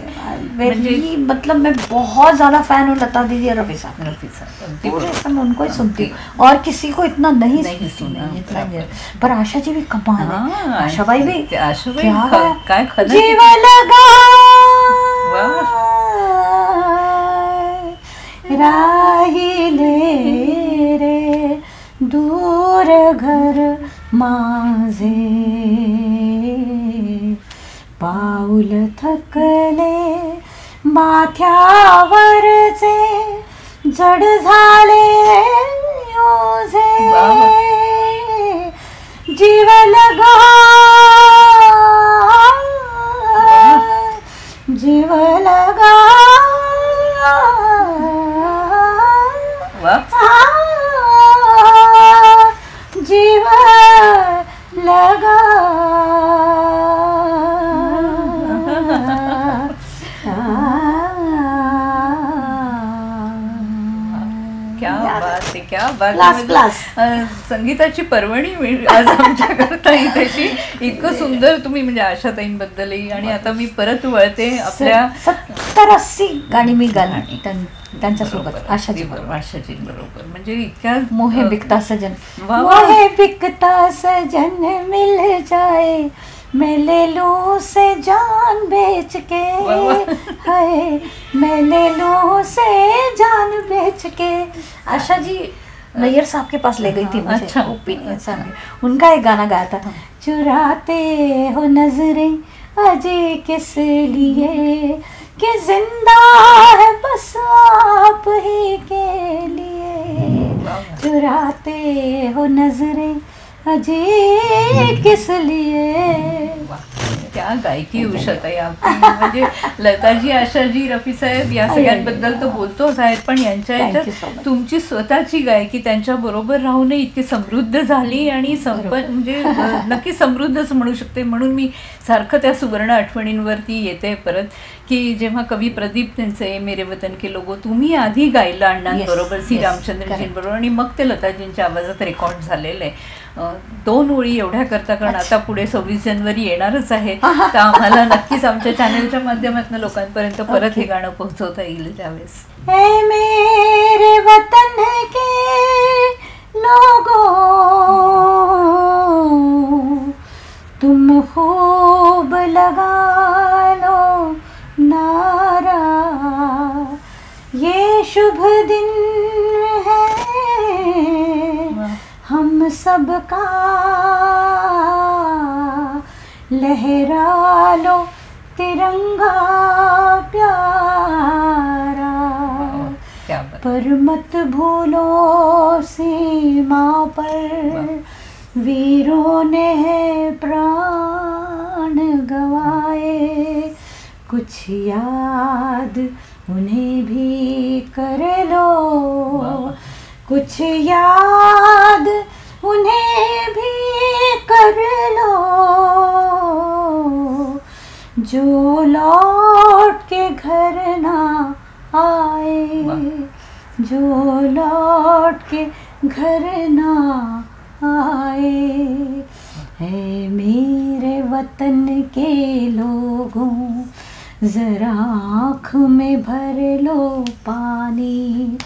Speaker 2: म्हणजे मतलब मैं बहुत ज़्यादा फैन हूँ लता दीदी और रफी साहब, मैं उनको ही सुनती हूँ और किसी को इतना नहीं सुना इतना, पर आशा जी भी कमाल है. आशा भाई भी
Speaker 1: काय
Speaker 2: जीव लगा राहिले रे दूर घर माझे, पाऊल थकले माथ्यावरचे जड झाले ओझे, जीव लगा जीव लगा जीव लगा।
Speaker 1: क्या बात, संगीताची पर्वणी आज आमच्याकरता इथेची. इतकं सुंदर तुम्ही म्हणजे आशाताईंबद्दलही. आणि आता मी परत वळते आपल्या
Speaker 2: 70-80 गाणी मी गाणी त्यांच्यासोबत आशाजी
Speaker 1: बरोबर. म्हणजे इतक्या
Speaker 2: मोहे बिकता सजन, मोहे बिकता सजन मिल जाए मैं ले लूं से जान बेच के, हाय मैं ले लूं से जान बेच के. आशा जी नैयर साहब के पास ले गई थी मुझे.
Speaker 1: अच्छा,
Speaker 2: ओपिनियन साहब उनका एक गाना गाया था, चुराते हो नजरें अजी किस लिए कि जिंदा है बस आप ही के लिए, चुराते हो नजरें अजी किस लिए.
Speaker 1: क्या गायकी उषाताई आपली. म्हणजे लताजी, आशाजी, रफी साहेब या सगळ्यांबद्दल तर बोलतोच आहेत, पण यांच्या याच्यात तुमची स्वतःची गायकी त्यांच्या बरोबर राहूनही इतकी समृद्ध झाली आणि म्हणजे नक्की समृद्धच म्हणू शकते. म्हणून मी सारखं त्या सुवर्ण आठवणींवरती येते परत, की जेव्हा कवी प्रदीप त्यांचे मेरे वतन के लोगो तुम्ही आधी गायला अण्णांबरोबर, सी रामचंद्रजींबरोबर, आणि मग ते लताजींच्या आवाजात रेकॉर्ड झालेलं आहे. 2 ओळी एवढ्या करता, कारण आता पुढे 26 जानेवारी येणारच आहे, तर आम्हाला नक्कीच आमच्या चॅनलच्या माध्यमातून लोकांपर्यंत परत हे गाणं पोहोचवता येईल त्यावेळेस.
Speaker 2: हे मेरे वतन के लोगो तुम खूब लगा लो नारा, ये शुभ दिन है हम सबका, लहरा लो तिरंगा प्यारा, पर मत भूलो सीमा पर वीरों ने प्राण गवाए, कुछ याद उन्हें भी कर लो, कुछ याद उन्हें भी कर लो, जो लौट के घर ना आए, जो लौट के घर ना आए. है मेरे वतन के लोगों जरा आँख में भर लो पानी,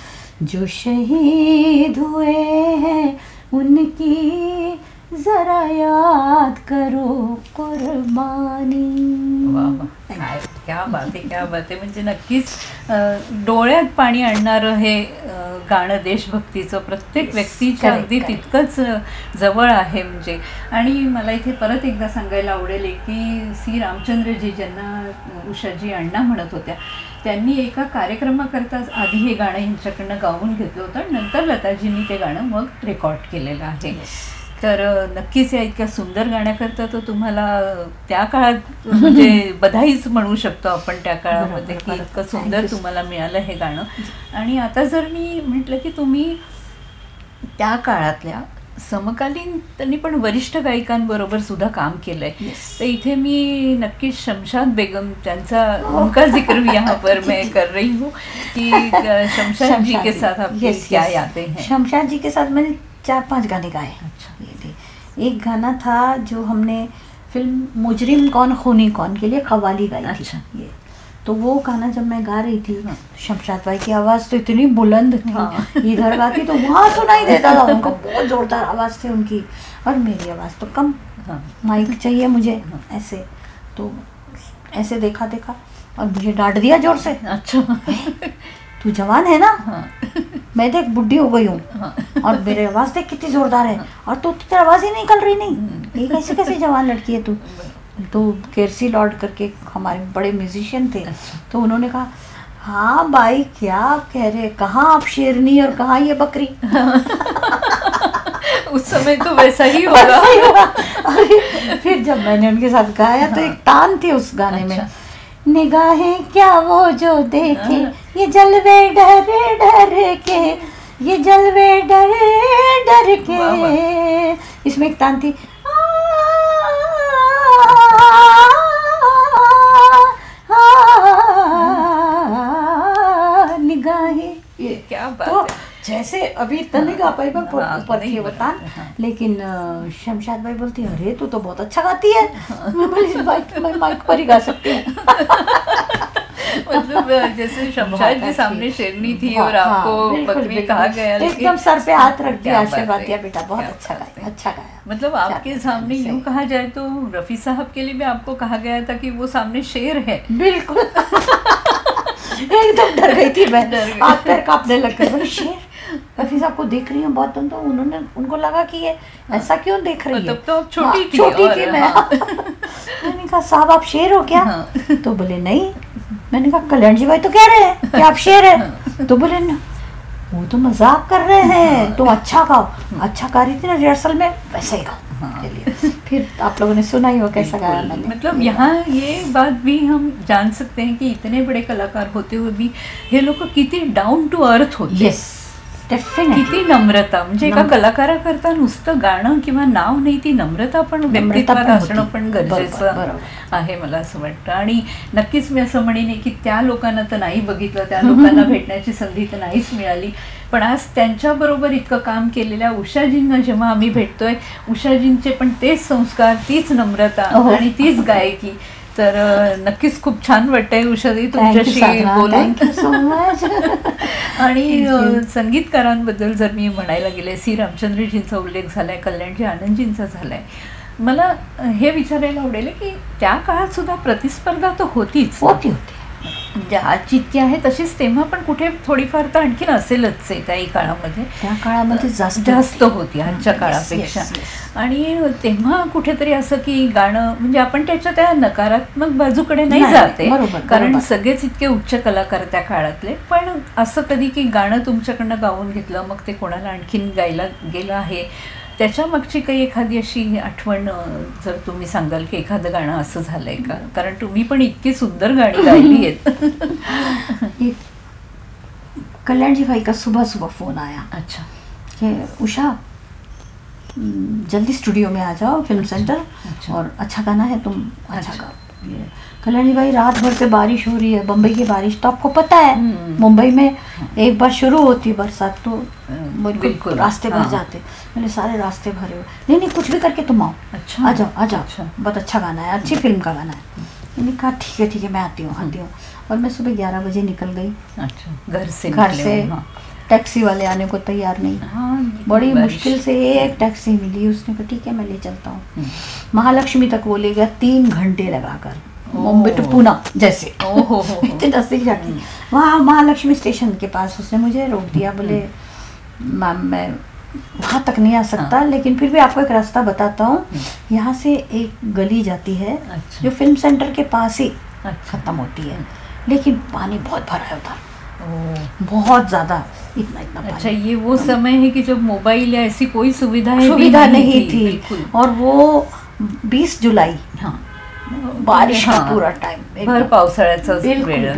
Speaker 2: जो शहीद हुए हैं उनकी जरा याद करो कुर्बानी.
Speaker 1: क्या बात आहे, क्या बात आहे. म्हणजे नक्कीच डोळ्यात पाणी आणणारं हे गाणं देशभक्तीचं प्रत्येक व्यक्तीच्या अगदी तितकंच जवळ आहे. म्हणजे आणि मला इथे परत एकदा सांगायला आवडेल की सी रामचंद्रजी, ज्यांना उषाजी अण्णा म्हणत होत्या, त्यांनी एका कार्यक्रमाकरता आधी हे गाणं यांच्याकडनं गाऊन घेतलं होतं, नंतर लताजींनी ते गाणं मग रेकॉर्ड केलेलं आहे. तर नक्कीच या इतक्या सुंदर गाण्याकरता तो तुम्हाला त्या काळात म्हणजे बधाईच म्हणू शकतो आपण त्या काळामध्ये, की इतकं सुंदर तुम्हाला मिळालं हे गाणं. आणि आता जर मी म्हटलं की तुम्ही त्या काळातल्या समकालीन त्यांनी पण वरिष्ठ गायिकांबरोबर सुद्धा काम केलंय, तर इथे मी नक्कीच शमशाद बेगम त्यांचा उनका जिक्र भी यहाँ पर मैं कर रही हूँ कि शमशाद जी के साथ आपकी क्या यादें हैं.
Speaker 2: शमशाद जी के साथ मैंने 4-5 गाने गाए.
Speaker 1: अच्छा.
Speaker 2: एक गाना था जो हमने फिल्म मुजरिम कौन खूनी कौन के लिए कव्वाली गाई थी.
Speaker 1: अच्छा.
Speaker 2: ये तो वो गाना जब मैं गा रही थी, शमशाद भाई की आवाज़ तो इतनी बुलंद थी, इधर गाती तो वहाँ सुनाई देता था, उनको बहुत जोरदार आवाज़ थी उनकी, और मेरी आवाज़ तो कम, माइक चाहिए मुझे ऐसे. तो ऐसे देखा और मुझे डांट दिया जोर से.
Speaker 1: अच्छा.
Speaker 2: तू जवान है ना, मैं देख बुढ़ी हो गई हूँ, और मेरी आवाज़ देख कितनी जोरदार है, और तू तेरी आवाज़ ही निकल रही नहीं, ये कैसे जवान लड़की है तू. तो केरसी लॉर्ड करके हमारे बड़े म्यूजिशियन थे, तो उन्होंने कहा हाँ भाई क्या आप कह रहे, कहाँ आप शेरनी और कहाँ ये बकरी।
Speaker 1: उस समय तो वैसा ही होगा।
Speaker 2: फिर जब मैंने उनके साथ गाया तो एक तान थी उस गाने में, निगाहें क्या वो जो देखे ये जलवे डरे डर के, ये जलवे डरे डर के, इसमें एक तान थी निगाहें, ये
Speaker 1: क्या बात
Speaker 2: तो
Speaker 1: है।
Speaker 2: जैसे अभी इतना नहीं गा पाई मैं ऊपर थी बता, लेकिन शमशाद भाई बोलती अरे तू तो बहुत अच्छा गाती है। मैं बोली मैं माइक पर ही गा सकती हूँ।
Speaker 1: मतलब जैसे शमशाद जी सामने शेरनी थी और आपको बकरी कहा गया,
Speaker 2: एकदम सर पे हाथ रख दिया, आशीर्वाद दिया, बेटा बहुत अच्छा गाया, अच्छा गाया।
Speaker 1: मतलब आपके सामने यूँ कहा जाए तो रफ़ी साहब के लिए भी आपको कहा गया था कि वो सामने शेर है।
Speaker 2: बिल्कुल एकदम डर गई थी मैं, हाथ पैर कांपने लग गए। शेर रफ़ी साहब को देख रही हूँ बहुत, तो उन्होंने उनको लगा कि ये ऐसा क्यों देख रही है,
Speaker 1: तब तो छोटी थी
Speaker 2: मैं। मैंने कहा साहब आप शेर हो क्या? तो बोले नहीं। मैंने कहा कल्याण जी भाई तो कह रहे हैं कि आप शेर है। तो बोले ना वो तो मजाक कर रहे हैं, तुम अच्छा गाओ। अच्छा गा रही थी ना रिहर्सल में, वैसे ही गाओ। चलिए फिर आप लोगों ने सुना ही हो कैसा गाया मैंने।
Speaker 1: मतलब यहाँ ये बात भी हम जान सकते हैं कि इतने बड़े कलाकार होते हुए भी हे लोक किती डाऊन टू अर्थ होते।
Speaker 2: येस
Speaker 1: किती नम्रता, म्हणजे एका कलाकाराकरता नुसतं गाणं किंवा नाव नाही, ती नम्रता पण व्यक्तित्वात असणं पण गरजेचं आहे मला असं वाटतं. आणि नक्कीच मी असं म्हणेन की त्या लोकांना तर नाही बघितलं, त्या लोकांना भेटण्याची संधी तर नाहीच मिळाली, पण आज त्यांच्याबरोबर इतकं काम केलेल्या उषाजींना जेव्हा आम्ही भेटतोय, उषाजींचे पण तेच संस्कार, तीच नम्रता आणि तीच गायकी, तर नक्कीच खूप छान वाटतंय उषाजी तुमच्याशी बोलून. आणि संगीतकारांबद्दल जर मी म्हणायला गेले, सी रामचंद्रजींचा उल्लेख झालाय, कल्याणजी आनंदजींचा झालाय, मला हे विचारायला आवडेल की त्या काळात सुद्धा प्रतिस्पर्धा तर होतीच,
Speaker 2: होती
Speaker 1: म्हणजे आज जितकी आहे तशीच तेव्हा पण कुठे थोडीफार तर आणखीन असेलच आहे त्याही काळामध्ये.
Speaker 2: त्या काळामध्ये
Speaker 1: जास्त होती आजच्या काळापेक्षा. आणि तेव्हा कुठेतरी असं की गाणं म्हणजे आपण त्याच्या त्या नकारात्मक बाजूकडे नाही जाते, कारण सगळेच इतके उच्च कलाकार त्या काळातले, पण असं कधी की गाणं तुमच्याकडनं गाऊन घेतलं, मग ते कोणाला आणखीन गायला गेलं आहे, त्याच्या मागची काही एखादी अशी आठवण जर तुम्ही सांगाल की एखादं गाणं असं झालंय का? कारण तुम्ही पण इतकी सुंदर गाणी गायली आहेत.
Speaker 2: कल्याण जी भाई का सुबह सुबह फोन आया,
Speaker 1: अच्छा
Speaker 2: कि उषा जल्दी स्टूडियो में आ जाओ फिल्म सेंटर, और अच्छा गाना है तुम अच्छा गाओ. कल्याण जी भाई रात भर से बारिश हो रही है, बम्बई की बारिश तो आपको पता है, मुंबई में एक बार शुरू होती बरसात तो बिल्कुल रास्ते भर जाते. मैंने सारे रास्ते भरे हुए, नहीं नहीं कुछ भी करके तुम आओ, आ जाओ आ जाओ, बहुत अच्छा गाना है, अच्छी फिल्म का गाना है. मैंने कहा ठीक है मैं आती हूँ. और मैं सुबह 11 बजे निकल गई.
Speaker 1: अच्छा, घर से
Speaker 2: टैक्सी वाले आने को तैयार नहीं. बड़ी मुश्किल से एक टैक्सी मिली, उसने कहा ठीक है मैं ले चलता हूँ. महालक्ष्मी तक वो ले गया 3 घंटे लगाकर, मुंबई टू पूना जैसे. इतने नजदीक जाके वहाँ महालक्ष्मी स्टेशन के पास उसने मुझे रोक दिया. बोले मैम मैं वहाँ तक नहीं आ सकता, लेकिन फिर भी आपको एक रास्ता बताता हूँ. यहाँ से एक गली जाती है जो फिल्म सेंटर के पास ही खत्म होती है, लेकिन पानी बहुत भरा है उधर, बहुत ज्यादा, इतना पानी.
Speaker 1: अच्छा, ये वो समय है कि जब मोबाइल या ऐसी कोई सुविधा
Speaker 2: नहीं थी. और वो 20 जुलाई, बारिश का पूरा टाइम,
Speaker 1: भर पावसाळ्याचा
Speaker 2: वेळ.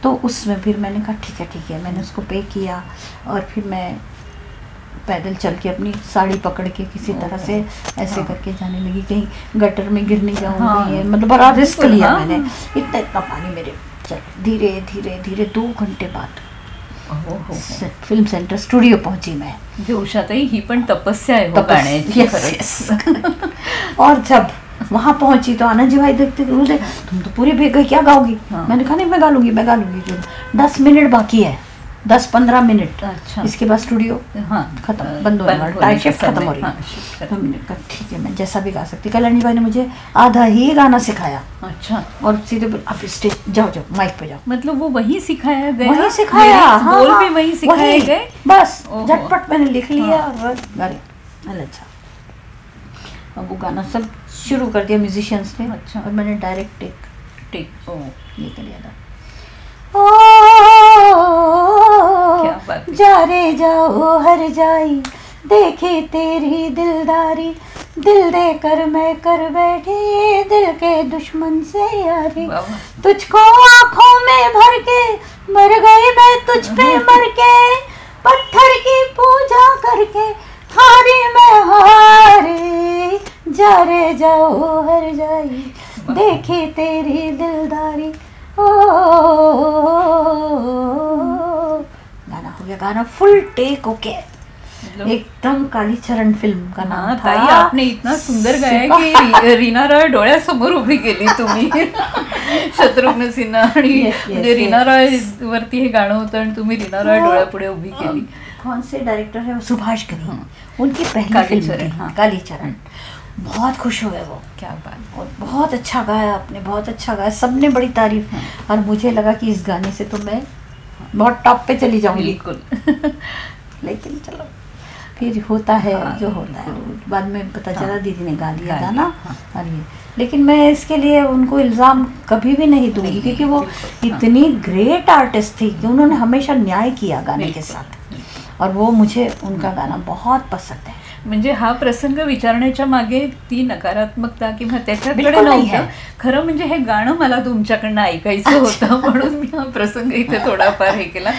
Speaker 2: तो उसमें फिर मैंने कहा ठीक है, मैंने उसको पे किया और फिर मैं पैदल चल के अपनी साड़ी पकड़ के किसी तरह से ऐसे करके जाने लगी, कहीं गटर में गिर नहीं जाऊंगी. मतलब बड़ा रिस्क लिया मैंने. इतना पानी मेरे. धीरे धीरे धीरे 2 घंटे बाद फिल्म सेंटर स्टूडियो पहुंची मैं.
Speaker 1: उषाताई ही पण तपस्या आहे गाण्याची.
Speaker 2: और जब वहाँ पहुंची तो आनंद जी भाई देखते बोलते तुम तो पूरे भीग गई, क्या गाओगी? मैंने कहा नहीं मैं गा लूंगी. 10 मिनट बाकी है, 10-15 मिनट. अच्छा. इसके बाद स्टूडियो खत्म, बंद होने वाला, टाइम शिफ्ट खत्म हो रही है. तो मैंने कहा ठीक है मैं जैसा भी गा सकती. कल्याणी भाई ने मुझे आधा ही गाना सिखाया.
Speaker 1: अच्छा.
Speaker 2: और सीधे आप स्टेज जाओ माइक पे जाओ.
Speaker 1: मतलब वो वही सिखाया गया,
Speaker 2: वही सिखाया,
Speaker 1: बोल भी वही सिखाए गए,
Speaker 2: बस झटपट मैंने लिख लिया और गा लिया. अच्छा. अब वो गाना सब शुरू कर दिया म्यूजिशियंस ने।
Speaker 1: अच्छा।
Speaker 2: और मैंने डायरेक्ट टेक ये कर लिया था।
Speaker 1: क्या बात है।
Speaker 2: जा रे जाओ हर जाई देखे तेरी दिलदारी, दिल दे कर मैं कर बैठी दिल के दुश्मन से यारी, तुझको आंखों में भर के मर गई मैं तुझ पे मर के, पत्थर की पूजा करके हारी मैं हारी, जा रे जाओ हर जाई देखी तेरी दिलदारी। ओ गाना हो गया, गाना फुल टेक ओके, एकदम कालीचरण फिल्म का नाम था।
Speaker 1: ताई आपने इतना सुंदर गाया की रीना रॉय डोळ्यासमोर उभी केली तुम्ही शत्रुघ्न सिन्हा आणि म्हणजे रीना रॉय वरती हे गाणं होतं आणि तुम्ही रीना रॉय डोळ्यापुढे उभी केली।
Speaker 2: कौन से डायरेक्टर है वो, सुभाष घई, उनकी पहली फिल्म थी कालीचरण। बहुत खुश हुए वो।
Speaker 1: क्या बात।
Speaker 2: और बहुत अच्छा गाया आपने, बहुत अच्छा गाया, सबने बड़ी तारीफ। और मुझे लगा कि इस गाने से तो मैं बहुत टॉप पे चली जाऊंगी।
Speaker 1: बिल्कुल
Speaker 2: लेकिन चलो फिर होता है जो होता है। बाद में पता चला दीदी ने गा लिया था ना। और ये लेकिन मैं इसके लिए उनको इल्ज़ाम कभी भी नहीं दूंगी, क्योंकि वो इतनी ग्रेट आर्टिस्ट थी कि उन्होंने हमेशा न्याय किया गाने के साथ, और वो मुझे उनका गाना बहुत पसंद है।
Speaker 1: म्हणजे हा प्रसंग विचारण्याच्या मागे ती नकारात्मकता किंवा त्याच्याकडे नव्हतं, खरं म्हणजे हे गाणं मला तुमच्याकडनं ऐकायचं होतं म्हणून मी हा प्रसंग इथे थोडाफार हे केला।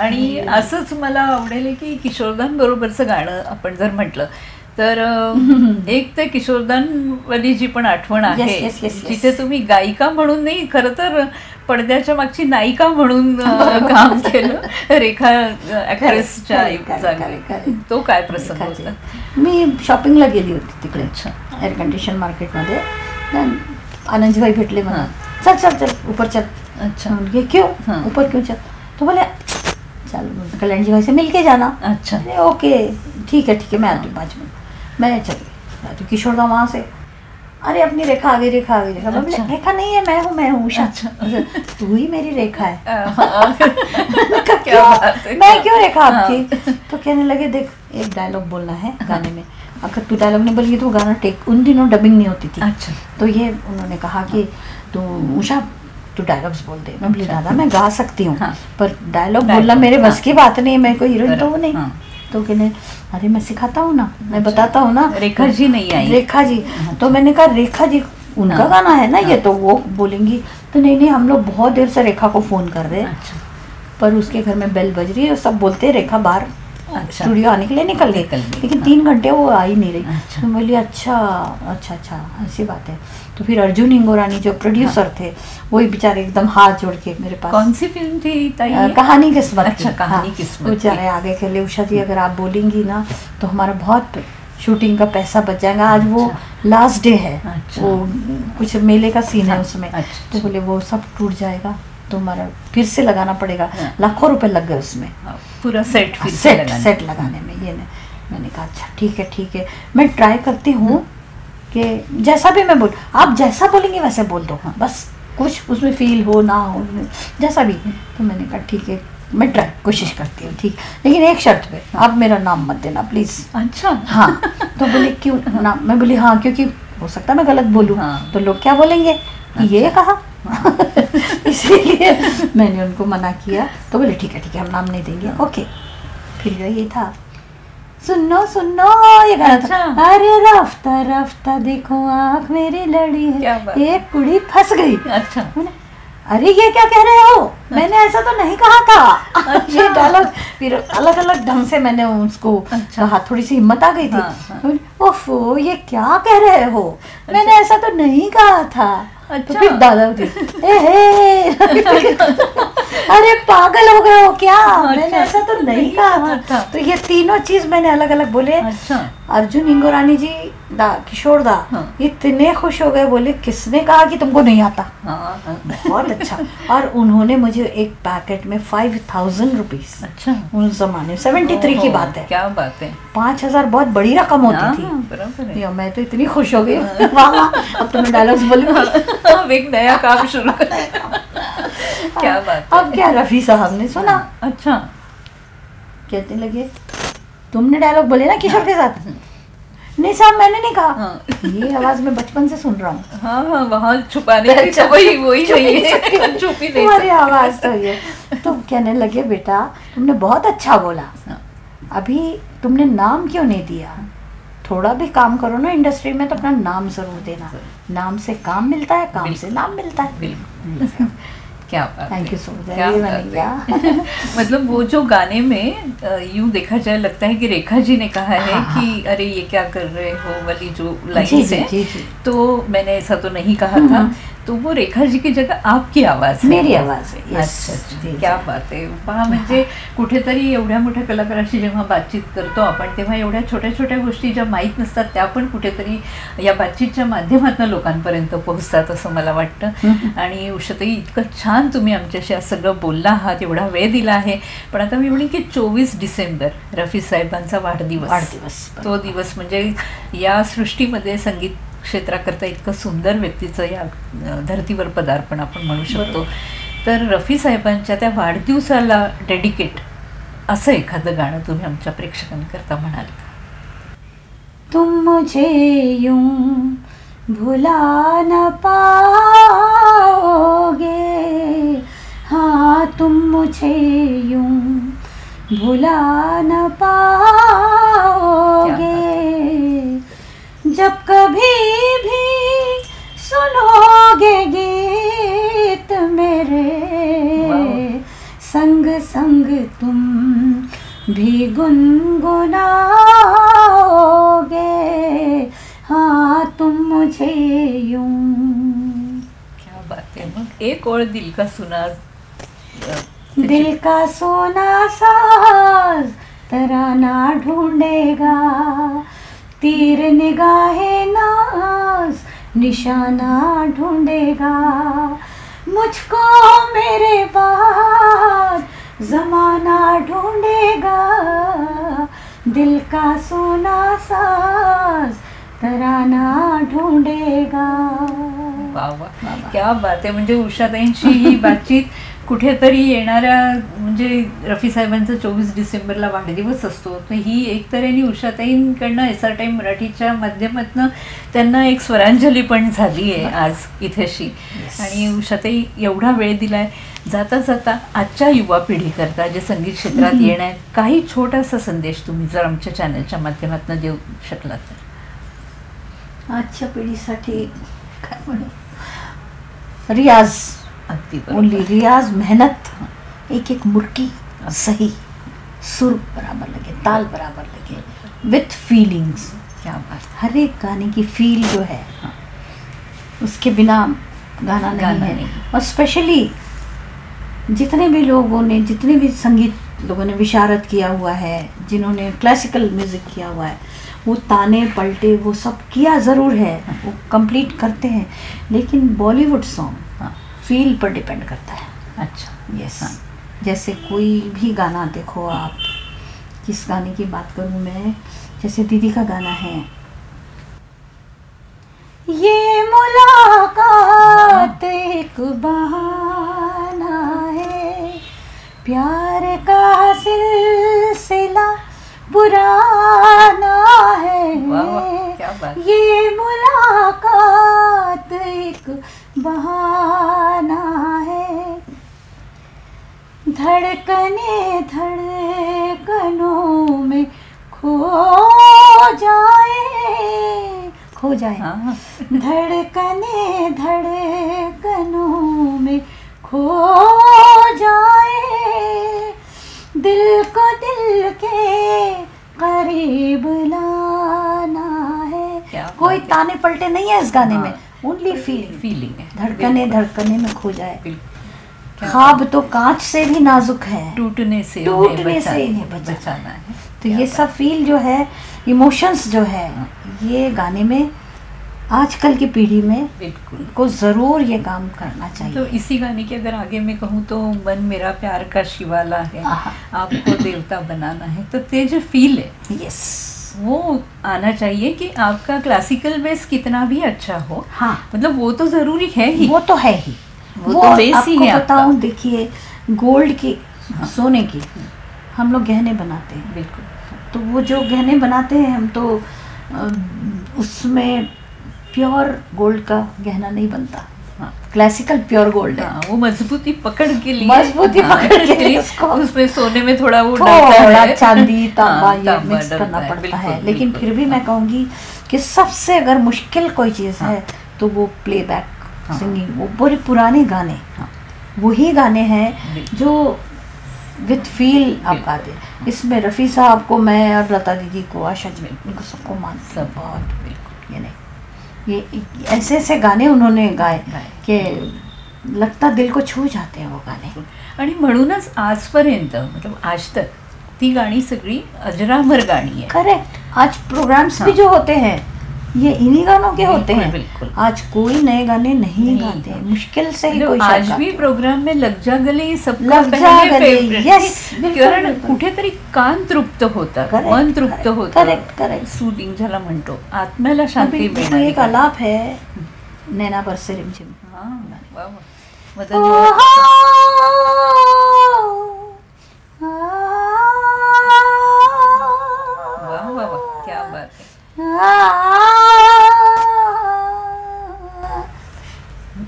Speaker 1: आणि असंच मला आवडेल की किशोरदांबरोबरचं गाणं आपण जर म्हटलं तर एक तर किशोरदांवाली जी पण आठवण आहे जिथे तुम्ही गायिका म्हणून नाही, खरं तर पडद्याच्या मागची नायिका म्हणून काम केलं रेखा ॲक्ट्रेसच्या जागी, तो काय प्रसंग होता?
Speaker 2: मी शॉपिंगला गेली होती तिकडे एअर कंडिशन मार्केटमध्ये, आनंदजीभाई भेटले मला, चल चल चल ऊपर चल।
Speaker 1: अच्छा।
Speaker 2: क्यों ऊपर क्यों चल? तो बोले चल कल्याण जी भाई से मिल के जाना।
Speaker 1: अच्छा।
Speaker 2: ओके ठीक है मैं आती हूँ 5 मिनट। मैं चली किशोरदा वहाँ से, अरे अपनी रेखा आ गई, रेखा आ गई। अच्छा। रेखा नहीं है, मैं हूँ उषा। अच्छा। तू ही मेरी रेखा है। मैं क्यों रेखा आपकी? तो कहने लगे देख एक डायलॉग बोलना है गाने में, अगर तू डायलॉग नहीं बोली तो गाना टेक, उन दिनों डबिंग नहीं होती थी। अच्छा। तो ये उन्होंने कहा कि तू उषा तू डायलॉग्स बोल दे। मैं बोली दादा मैं गा सकती हूँ, पर डायलॉग बोलना मेरे बस की बात नहीं है, मैं कोई हीरोइन तो हूँ नहीं। तो कहने अरे मैं सिखाता हूँ ना, मैं बताता हूँ ना।
Speaker 1: रेखा जी नहीं आई? रेखा जी।
Speaker 2: तो मैंने कहा रेखा जी उनका गाना है ना ये, तो वो बोलेंगी। तो नहीं हम लोग बहुत देर से रेखा को फ़ोन कर रहे हैं। अच्छा। पर उसके घर में बेल बज रही है, सब बोलते हैं रेखा बाहर स्टूडियो आने के लिए निकल गई, लेकिन 3 घंटे वो आई नहीं रही। अच्छा। तो बोली अच्छा ऐसी बात है। तो फिर अर्जुन इंगोरानी जो प्रोड्यूसर थे वही बेचारे एकदम हाथ जोड़ के मेरे पास।
Speaker 1: कौन सी फिल्म थी ताई?
Speaker 2: कहानी किस्मत।
Speaker 1: अच्छा, कहानी किस्मत।
Speaker 2: बेचारे आगे के लिए उषा जी अगर आप बोलेंगी ना तो हमारा बहुत शूटिंग का पैसा बच जाएगा। आज वो लास्ट डे है। अच्छा। वो कुछ मेले का सीन है उसमें। अच्छा। तो बोले वो सब टूट जाएगा तो हमारा फिर से लगाना पड़ेगा। लाखों रुपए लग गए उसमें, पूरा सेट लगाने में। ये मैंने कहा अच्छा ठीक है मैं ट्राई करती हूँ कि जैसा भी मैं बोल, आप जैसा बोलेंगे वैसे बोल दो। हाँ। बस कुछ उसमें फील हो ना हो जैसा भी। तो मैंने कहा ठीक है मैं कोशिश करती हूँ, ठीक, लेकिन एक शर्त पे, आप मेरा नाम मत देना प्लीज़। अच्छा। हाँ। तो बोले क्यों ना? मैं बोली हाँ क्योंकि हो सकता है मैं गलत बोलूँ। हाँ। तो लोग क्या बोलेंगे। अच्छा। ये कहा। इसीलिए मैंने उनको मना किया। तो बोले ठीक है हम नाम नहीं देंगे। ओके। फिर ये था सुनो ये गाना। अच्छा। अरे रफ्ता देखो आँख मेरी लड़ी है, एक कुड़ी फंस गई। अच्छा। अरे ये क्या कह रहे हो? मैंने ऐसा तो नहीं कहा था। अच्छा। ये डायलॉग फिर अलग अलग ढंग से मैंने उसको कहा, थोड़ी सी हिम्मत आ गई थी। ओफो ये क्या कह रहे हो? मैंने ऐसा तो नहीं कहा था। अच्छा। तो फिर दादा अरे पागल हो गए हो क्या? अच्छा। मैंने ऐसा तो नहीं कहा था। तो ये तीनों चीज मैंने अलग अलग बोले। अच्छा। अर्जुन इंगोरानी जी किशोरदा इतने खुश हो गए, बोले किसने कहा कि तुमको नहीं आता। बहुत अच्छा। और उन्होंने मुझे एक पैकेट में 5000 रुपीज। अच्छा। उस जमाने 73 की बात है।
Speaker 1: क्या बात है।
Speaker 2: 5000 बहुत बड़ी रकम होती थी। मैं तो इतनी खुश हो गई। अब तो मैं डायलॉग्स बोलूंगी।
Speaker 1: एक नया काम शुरू करें। क्या बात है।
Speaker 2: अब क्या रफी साहब ने सुना। अच्छा। कहने लगे तुमने डायलॉग बोले ना किशोर के साथ, नहीं साहब मैंने नहीं कहा। ये आवाज मैं बचपन से सुन रहा हूँ।
Speaker 1: हाँ हाँ, वहाँ छुपाने की तो वही छुप ही नहीं
Speaker 2: तुम्हारी आवाज तो ये। तो कहने लगे बेटा तुमने बहुत अच्छा बोला, अभी तुमने नाम क्यों नहीं दिया? थोड़ा भी काम करो ना इंडस्ट्री में तो अपना नाम जरूर देना। नाम से काम मिलता है, काम से नाम मिलता है।
Speaker 1: बिल्कुल। क्या बात है,
Speaker 2: थैंक यू सो मच।
Speaker 1: क्या बात है। मतलब वो जो गाने में यूं देखा जाए लगता है कि रेखा जी ने कहा है कि अरे ये क्या कर रहे हो वाली जो लाइन्स है, तो मैंने ऐसा तो नहीं कहा था। तो वो रेखा जी की जगह आपकी आवाज है,
Speaker 2: मेरी आवाज है।
Speaker 1: अच्छा, क्या बात आहे. पहा म्हणजे कुठेतरी एवढ्या मोठ्या कलाकाराशी जेव्हा बातचीत करतो आपण तेव्हा एवढ्या छोट्या छोट्या गोष्टी ज्या माहीत नसतात त्या पण कुठेतरी या बातचीतच्या माध्यमातून लोकांपर्यंत पोहोचतात असं मला वाटतं. आणि उषाताई इतकं छान तुम्ही आमच्याशी आज सगळं बोलला आहात, एवढा वेळ दिला आहे. पण आता मी म्हणेन की 24 डिसेंबर रफी साहेबांचा वाढदिवस, तो दिवस म्हणजे या सृष्टीमध्ये संगीत क्षेत्राकरता इतकं सुंदर व्यक्तीचं या धर्तीवर पदार्पण आपण म्हणू शकतो. तर रफी साहेबांच्या त्या वाढदिवसाला डेडिकेट असं एखादं गाणं तुम्ही आमच्या प्रेक्षकांकरता म्हणाल का?
Speaker 2: तुम मुझे यूं भुला न पाओगे, हाँ तुम मुझे यूं भुला न पाओगे, जब कभी भी सुनोगे गीत मेरे, संग संग तुम भी गुनगुनाओगे, हाँ तुम मुझे यूं.
Speaker 1: क्या बात है. मग एक ओळ दिल का सुना,
Speaker 2: दिल का सोना साज तराना ढूंढेगा, तीर निगाहे नाज निशाना ढूंढेगा, मुझको मेरे बाद जमाना ढूंढेगा, दिल का सोना साज तराना ढूंढेगा.
Speaker 1: वाह वाह, क्या बात आहे. म्हणजे उषाताईंची ही बातचीत कुठेतरी येणाऱ्या म्हणजे रफी साहेबांचा 24 डिसेंबरला वाढदिवस असतो, तर ही एक तऱ्हेने उषाताईंकडनं SR टाइम मराठीच्या माध्यमातून त्यांना एक स्वरांजली पण झाली आहे आज इथेशी. आणि उषाताई एवढा वेळ दिलाय, जाता जाता आजच्या युवा पिढीकरता जे संगीत क्षेत्रात येणार काही छोटासा संदेश तुम्ही जर आमच्या चॅनलच्या माध्यमातून देऊ शकलात तर.
Speaker 2: आजच्या पिढीसाठी काय म्हणू, रियाज, ओनली रियाज, मेहनत, एक एक मुर्की सही, सुर बराबर लगे, ताल बराबर लगे, विथ फीलिंग्स.
Speaker 1: क्या बात.
Speaker 2: हर एक गाने की फील जो है उसके बिना गाना नहीं है. और स्पेशली जितने भी लोगों ने, जितने भी संगीत लोगों ने विशारद किया हुआ है, जिन्होंने क्लासिकल म्यूज़िक किया हुआ है, वो ताने पलटे वो सब किया ज़रूर है, वो कंप्लीट करते हैं, लेकिन बॉलीवुड सॉन्ग फील पर डिपेंड करता है.
Speaker 1: अच्छा.
Speaker 2: यस. जैसे कोई भी गाना देखो आप, किस गाने की बात करूँ मैं, जैसे दीदी का गाना है ये मुलाकात एक बहाना है, प्यार का सिलसिला पुराना है, ये मुलाकात एक बहाना है, धड़कने धड़कनों में खो जाए, धड़कने धड़कनों में खो जाए, दिल को दिल के करीब लाना है. कोई ताने पलटे नहीं है इस गाने में, ओनली फीलिंग है. धड़कने धड़कने में खो जाए, ख्वाब तो कांच से भी नाजुक है, टूटने से इन्हें बचाना है. तो ये सब फील जो है, इमोशंस जो है, ये गाने में आजकल की पीढ़ी में को ज़रूर ये काम करना चाहिए.
Speaker 1: तो इसी गाने के अगर आगे मैं कहूँ तो मन मेरा प्यार का शिवाला है, आपको देवता बनाना है, तो ते जो फील है,
Speaker 2: यस,
Speaker 1: वो आना चाहिए कि आपका क्लासिकल बेस कितना भी अच्छा हो.
Speaker 2: हाँ,
Speaker 1: मतलब वो तो ज़रूरी है ही,
Speaker 2: वो तो है ही, वो तो बेस ही है. आपको बताऊँ, देखिए गोल्ड की, सोने की हम लोग गहने बनाते हैं.
Speaker 1: बिल्कुल.
Speaker 2: तो वो जो गहने बनाते हैं हम, तो उसमें प्योर गोल्ड का गहना नहीं बनता, क्लासिकल प्योर गोल्ड है।
Speaker 1: वो मजबूती पकड़ के लिए,
Speaker 2: मजबूती पकड़ के लिए उसको
Speaker 1: उसमें सोने में थोड़ा वो
Speaker 2: थोड़ा चांदी तांबा ये मिक्स करना पड़ता है। लेकिन फिर भी मैं कहूँगी कि सबसे अगर मुश्किल कोई चीज़ है तो वो प्लेबैक सिंगिंग, वो बड़े पुराने गाने, वही गाने हैं जो विद फील आप गाते हैं। इसमें रफ़ी साहब को मैं और लता दीदी को, आशा जी, इनको सबको मानते हैं बहुत। बिल्कुल ये नहीं, ये ऐसे ऐसे गाणे उन्होंने गाए कि लगता दिल को छू जाते हैं वो गाणे।
Speaker 1: आणि म्हणूनच आजपर्यंत मतलब आज तक ती गाणी सगळी अजरामर गाणी आहे।
Speaker 2: करेक्ट। आज प्रोग्राम्स भी जो होते हैं ये इन्हीं गानों के होते हैं।
Speaker 1: बिल्कुल।
Speaker 2: आज कोई नए गाने नहीं गाते, मुश्किल से ही कोई
Speaker 1: आज भी प्रोग्राम में लग जा गले सबका
Speaker 2: लग जा गले, यस,
Speaker 1: कारण कुठेतरी कान तृप्त होतात, मन तृप्त होतं।
Speaker 2: Correct correct.
Speaker 1: सूदिंग ज्याला म्हणतो, आत्म्याला शांती मिळते।
Speaker 2: एक आलाप है नैना बरसे रिमझिम।
Speaker 1: क्या बात है।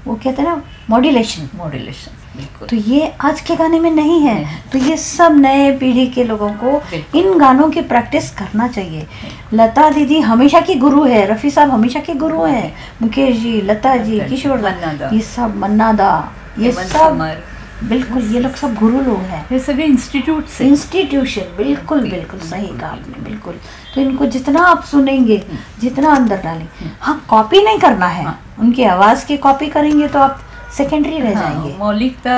Speaker 2: वो कहते हैं ना मॉड्यूलेशन,
Speaker 1: बिल्कुल।
Speaker 2: तो ये आज के गाने में नहीं है। तो ये सब नए पीढ़ी के लोगों को इन गानों की प्रैक्टिस करना चाहिए। लता दीदी हमेशा की गुरु है, रफ़ी साहब हमेशा के गुरु हैं, मुकेश जी, लता जी, किशोर दा, ये सब, मन्ना दा, ये सब बिल्कुल, ये लोग सब गुरु लोग हैं।
Speaker 1: ये सभी
Speaker 2: इंस्टीट्यूशन। बिल्कुल बिल्कुल सही कहा आपने, बिल्कुल। तो इनको जितना आप सुनेंगे, जितना अंदर डालेंगे, हाँ कॉपी नहीं करना है, उनकी आवाज़ की कॉपी करेंगे तो आप सेकेंडरी रह जाएंगे।
Speaker 1: मौलिकता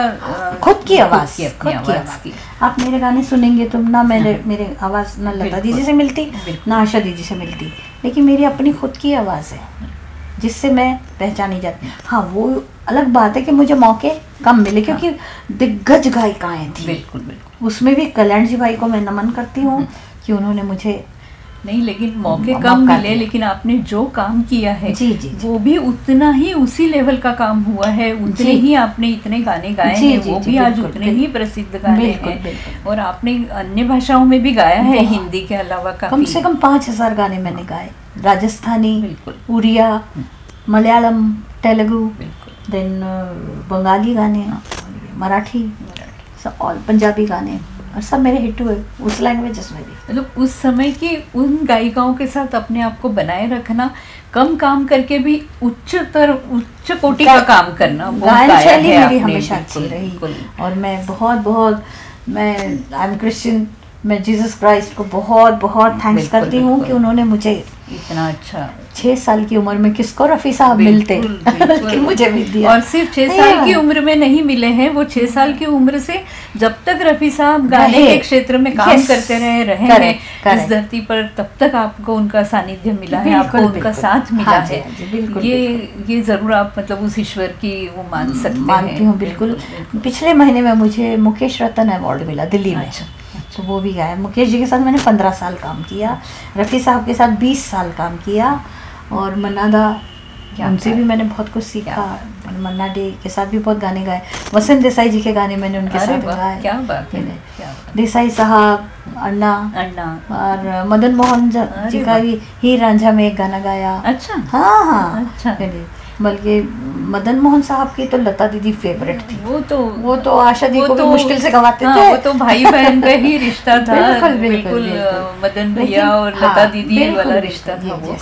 Speaker 2: खुद की आवाज़, खुद की आवाज़। आप मेरे गाने सुनेंगे तो ना मेरे आवाज़ ना लता दीदी से मिलती, ना आशा दीदी से मिलती, लेकिन मेरी अपनी खुद की आवाज़ है जिससे मैं पहचानी जाती। हाँ वो अलग बात है कि मुझे मौके कम मिले क्योंकि दिग्गज गायिकाएँ थी।
Speaker 1: बिल्कुल बिल्कुल।
Speaker 2: उसमें भी कल्याण जी भाई को मैं नमन करती हूँ कि उन्होंने मुझे
Speaker 1: नहीं, लेकिन मौके कम मिले, लेकिन आपने जो काम किया है
Speaker 2: जी, जी,
Speaker 1: वो भी उतना ही उसी लेवल का काम हुआ है, उतने ही आपने इतने गाने गाए हैं, वो भी आज उतने ही प्रसिद्ध गाने हैं। और आपने अन्य भाषाओं में भी गाया है, हिंदी के अलावा
Speaker 2: कम से कम 5000 गाने मैंने गाए। राजस्थानी, उड़िया, मलयालम, तेलुगु, देन बंगाली गाने, मराठी, और पंजाबी गाने, और सब मेरे हिट हुए उस लैंग्वेजेस में भी।
Speaker 1: मतलब उस समय की उन गायिकाओं के साथ अपने आप को बनाए रखना, कम काम करके भी उच्च कोटि का काम करना,
Speaker 2: गायन शैली मेरी हमेशा अच्छी रही। और मैं बहुत मैं आई एम क्रिश्चियन, मैं जीसस क्राइस्ट को बहुत थैंक्स करती हूँ कि उन्होंने मुझे
Speaker 1: इतना अच्छा
Speaker 2: 6 साल की उम्र में, किसको रफ़ी साहब मिलते कि मुझे मिल दिया।
Speaker 1: और सिर्फ 6 साल की उम्र में नहीं मिले हैं, वो 6 साल की उम्र से जब तक रफ़ी साहब गाने के क्षेत्र में काम करते रहे हैं इस धरती पर, तब तक आपको उनका सानिध्य मिला है, आपको उनका साथ मिला है। ये जरूर आप मतलब उस ईश्वर की वो मानती
Speaker 2: हूँ। बिल्कुल। पिछले महीने में मुझे मुकेश रत्न अवार्ड मिला दिल्ली में, तो वो भी गाया। मुकेश जी के साथ मैंने 15 साल काम किया, रफ़ी साहब के साथ 20 साल काम किया, और मन्ना दा, उनसे भी मैंने बहुत कुछ सीखा। मन्ना डे के साथ भी बहुत गाने गाए। वसंत देसाई जी के गाने मैंने उनके साथ गाए।
Speaker 1: क्या बात है।
Speaker 2: देसाई साहब, अन्ना, और मदन मोहन जी का भी हीर रांझा में एक गाना गाया।
Speaker 1: अच्छा।
Speaker 2: हाँ
Speaker 1: अच्छा।
Speaker 2: बल्कि मदन मोहन साहब की तो लता दीदी फेवरेट थी। वो तो आशा दी को भी मुश्किल से गवाते थे।
Speaker 1: वो तो भाई बहन का ही रिश्ता था। बिल्कुल मदन भैया और लता दीदी वाला रिश्ता था वो।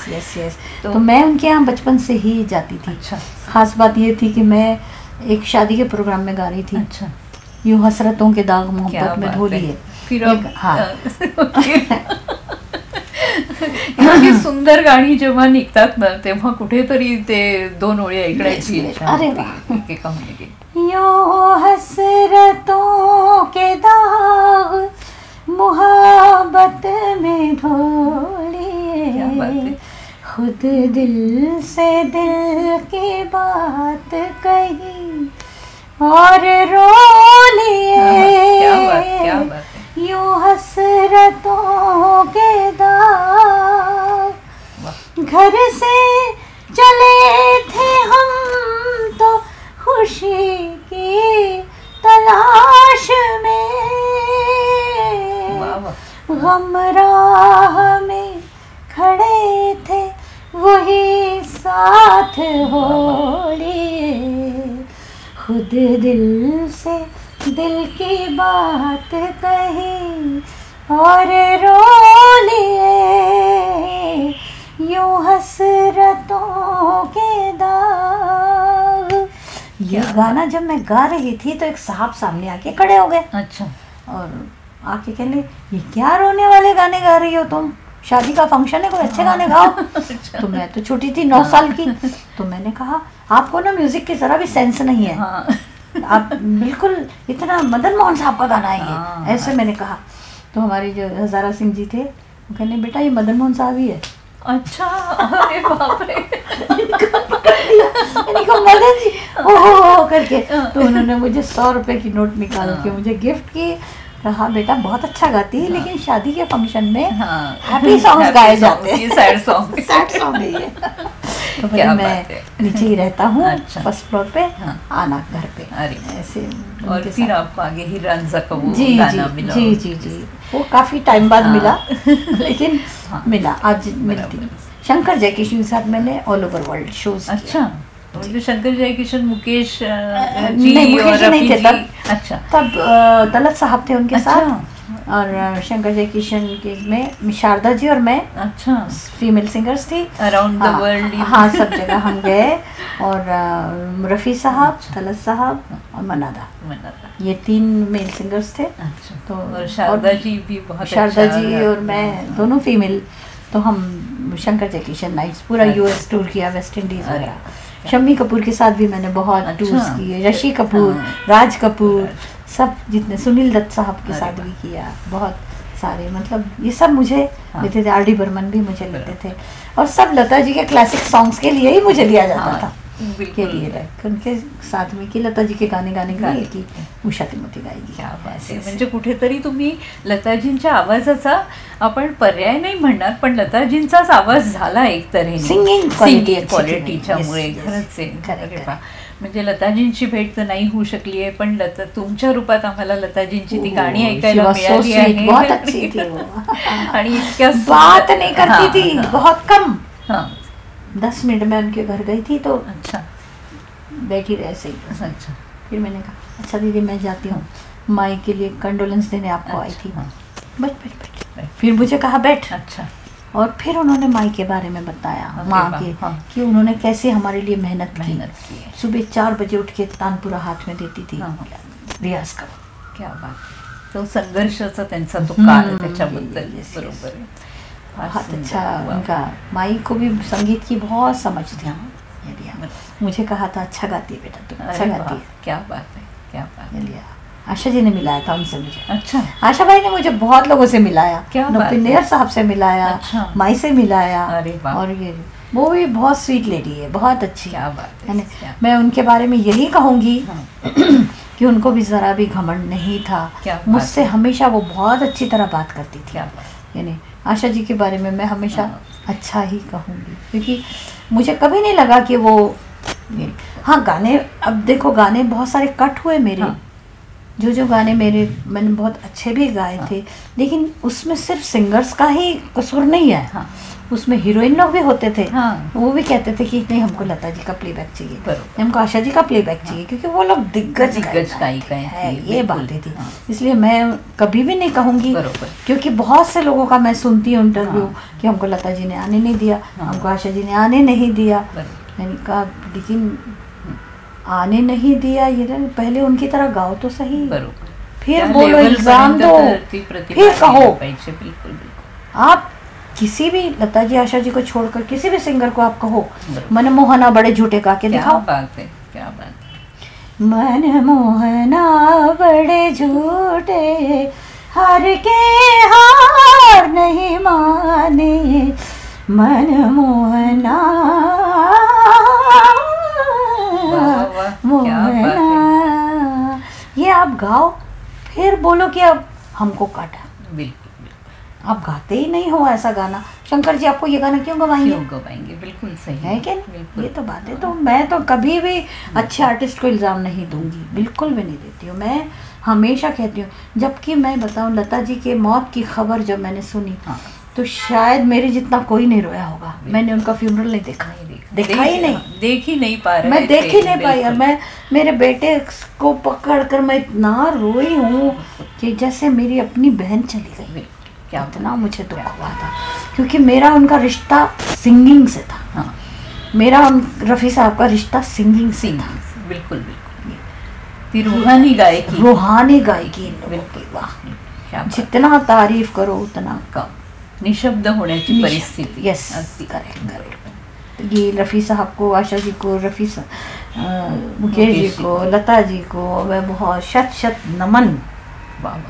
Speaker 2: तो मैं उनके यहाँ बचपन से ही जाती थी।
Speaker 1: अच्छा।
Speaker 2: खास बात ये थी कि मैं एक शादी के प्रोग्राम में गा रही थी।
Speaker 1: अच्छा।
Speaker 2: यूं हसरतों के दाग मोहब्बत में धो लिए।
Speaker 1: फिर इतकी सुंदर गाणी जेव्हा निघतात ना, तेव्हा कुठेतरी ते 2 ओळी ऐकण्याची इच्छा होती।
Speaker 2: यूं हसरतों के दाग मोहब्बत में धो लिए, खुद दिल से दिल की बात कही और रो लिए। यूं हसरतों के दाग, घर से चले थे हम तो खुशी की तलाश में, गम राह में खड़े थे वही साथ हो लिए, खुद दिल से दिल की बात कही और रो लिए, यूं हसरतों के दाग। ये गाना जब मैं गा रही थी तो एक साहब सामने आके खड़े हो गए।
Speaker 1: अच्छा।
Speaker 2: और आके कहने, ये क्या रोने वाले गाने गा रही हो तुम, शादी का फंक्शन है, कोई अच्छे गाने गाओ। तो मैं तो छोटी थी 9 साल की, तो मैंने कहा आपको ना म्यूजिक की जरा भी सेंस नहीं है, आप बिल्कुल इतना मदन मोहन साहब का गाना है ये, ऐसे मैंने कहा। तो हमारे जो हजारा सिंह जी थे वो कहने, बेटा ये मदन मोहन साहब ही है।
Speaker 1: अच्छा, अरे बाप रे।
Speaker 2: इनको मदन जी ओहो करके, तो उन्होंने मुझे 100 रुपए की नोट निकाल के मुझे गिफ्ट की। कहा बेटा बहुत अच्छा गाती है, लेकिन शादी के फंक्शन में हैप्पी सॉन्ग्स गाए जाते हैं,
Speaker 1: सैड सॉन्ग
Speaker 2: नहीं है। तो फिर मैं नीचे ही रहता हूँ, फर्स्ट फ्लोर पे, आना घर पे।
Speaker 1: ऐसे और फिर आपको आगे ही रंजा का वो
Speaker 2: जी
Speaker 1: गाना मिला?
Speaker 2: जी जी जी, वो काफी टाइम बाद मिला, लेकिन मिला, आज मिलती। शंकर जयकिशन के साथ मैंने ऑल ओवर वर्ल्ड शोज।
Speaker 1: अच्छा, तो शंकर जयकिशन मुकेश
Speaker 2: नहीं, मुकेश नहीं थे तब।
Speaker 1: अच्छा,
Speaker 2: तब तलत साहब थे उनके साथ, और शंकर जयकिशन के में शारदा जी और मैं,
Speaker 1: अच्छा,
Speaker 2: फीमेल सिंगर्स थी
Speaker 1: अराउंड द वर्ल्ड।
Speaker 2: हाँ, सब जगह हम गए। और रफ़ी साहब, तलत साहब और मनादा, ये 3 मेल सिंगर्स थे।
Speaker 1: अच्छा, तो और शारदा जी भी बहुत,
Speaker 2: शारदा जी और मैं दोनों फीमेल। तो हम शंकर जयकिशन नाइट्स पूरा यूएस टूर किया, वेस्ट इंडीज वगैरह। शम्मी कपूर के साथ भी मैंने बहुत टूर्स किए, ऋषि कपूर, राज कपूर, सब जितने, सुनील दत्त साहब के साथ भी किया, बहुत सारे, मतलब ये सब मुझे लेते थे। आर.डी. बर्मन भी मुझे लेते थे, और सब लता जी के क्लासिक सॉन्ग्स के लिए ही मुझे लिया जाता था, के लिए उनके साथ में की लता जी के गाणे गाने के लिए की उषा तिमोथी गायली।
Speaker 1: क्या बात आहे, म्हणजे कुठेतरी तुम्ही लताजींच्या आवाजाचा आपण पर्याय नाही म्हणणार, पण लताजींचाच आवाज झाला एक तऱ्हेने
Speaker 2: सिंगिंग
Speaker 1: क्वालिटीच्यामुळे। खरंच आहे, म्हणजे लताजींची भेट तर नाही होऊ शकली आहे, पण तुमच्या रूपात आम्हाला लताजींची ती गाणी ऐकायला मिळाली आहे।
Speaker 2: बहुत अच्छी थी वो,
Speaker 1: आणि इतक्या
Speaker 2: बात नहीं करती थी, बहुत कम। 10 मिनट में उनके घर गई थी, तो
Speaker 1: अच्छा
Speaker 2: बैठी रहे ऐसे ही।
Speaker 1: अच्छा,
Speaker 2: फिर मैंने कहा अच्छा दीदी मैं जाती हूँ, माई के लिए कंडोलेंस देने आपको आई थी। बैठ। फिर मुझे कहा बैठ।
Speaker 1: अच्छा,
Speaker 2: और फिर उन्होंने माई के बारे में बताया, माँ के, कि उन्होंने कैसे हमारे लिए मेहनत की। सुबह 4 बजे उठ के तानपुरा हाथ में देती थी, रियाज करो।
Speaker 1: क्या बात है, तो संघर्षाचा त्यांचा तो काळ, त्याच्याबद्दल बरोबर आहे,
Speaker 2: बहुत अच्छा। उनका माई को भी संगीत की बहुत समझ थी। मुझे कहा था अच्छा गाती है बेटा, तुम अच्छा गाती है।
Speaker 1: क्या बात है, क्या बात है।
Speaker 2: आशा जी ने मिलाया था उनसे मुझे।
Speaker 1: अच्छा,
Speaker 2: आशा भाई ने मुझे बहुत लोगों से मिलाया,
Speaker 1: नौपिंदर
Speaker 2: साहब से मिलाया,
Speaker 1: अच्छा,
Speaker 2: माई से मिलाया।
Speaker 1: अरे
Speaker 2: और ये वो भी बहुत स्वीट लेडी है, बहुत अच्छी।
Speaker 1: क्या बात है।
Speaker 2: मैं उनके बारे में यही कहूँगी कि उनको भी ज़रा भी घमंड नहीं था, मुझसे हमेशा वो बहुत अच्छी तरह बात करती थी। यानी आशा जी के बारे में मैं हमेशा अच्छा ही कहूँगी, क्योंकि मुझे कभी नहीं लगा कि वो, हाँ गाने, अब देखो गाने बहुत सारे कट हुए मेरे, जो गाने मैंने बहुत अच्छे भी गाए थे, लेकिन उसमें सिर्फ सिंगर्स का ही कसूर नहीं है, उसमें हीरोइन लोग भी होते थे। वो भी कहते थे कि नहीं हमको लता जी का प्लेबैक चाहिए, हमको आशा जी का प्लेबैक चाहिए, क्योंकि वो लोग दिग्गज गायिका है, ये बातें थी। इसलिए मैं कभी भी नहीं कहूँगी, क्योंकि बहुत से लोगों का मैं सुनती हूँ इंटरव्यू कि हमको लता जी ने आने नहीं दिया, हमको आशा जी ने आने नहीं दिया। मैंने कहा लेकिन आने नहीं दिया, ये पहले उनकी तरह गाओ तो सही, फिर बोलो, एग्जाम दो, फिर कहो। आप किसी भी लता जी, आशा जी को छोड़कर किसी भी सिंगर को आप कहो मनमोहना बड़े झूठे गा के दिखाओ।
Speaker 1: क्या बात है, क्या बात है।
Speaker 2: मनमोहना बड़े झूठे, हार के हार नहीं माने, मनमोहना मोहना, ये आप गाओ फिर बोलो कि अब हमको काटा।
Speaker 1: बिल्कुल,
Speaker 2: आप गाते ही नहीं हो ऐसा गाना, शंकर जी आपको ये गाना क्यों
Speaker 1: गवाएंगे? बिल्कुल सही
Speaker 2: है क्या? ये तो बात है। तो मैं तो कभी भी अच्छे आर्टिस्ट को इल्ज़ाम नहीं दूंगी, बिल्कुल भी नहीं देती हूँ। मैं हमेशा कहती हूँ, जबकि मैं बताऊँ लता जी के मौत की खबर जब मैंने सुनी तो शायद मेरे जितना कोई नहीं रोया होगा। मैंने उनका फ्यूनरल नहीं देखा, देखा ही नहीं,
Speaker 1: देख ही नहीं पा रहे,
Speaker 2: मैं देख ही नहीं पाई। और मैं मेरे बेटे को पकड़ कर मैं इतना रोई हूँ कि जैसे मेरी अपनी बहन चली गई। क्या इतना मुझे दुख हुआ था, क्योंकि मेरा उनका रिश्ता सिंगिंग से था।
Speaker 1: हाँ,
Speaker 2: मेरा रफ़ी साहब का रिश्ता सिंगिंग से था।
Speaker 1: बिल्कुल बिल्कुल, रूहानी गायकी,
Speaker 2: रूहानी गायकी। वाह, जितना तारीफ करो उतना कम,
Speaker 1: निशब्द होण्याची परिस्थिती।
Speaker 2: Yes, correct. ये रफ़ी साहब को, आशा जी को, मुकेश जी को, लता जी को मैं बहुत शत शत नमन।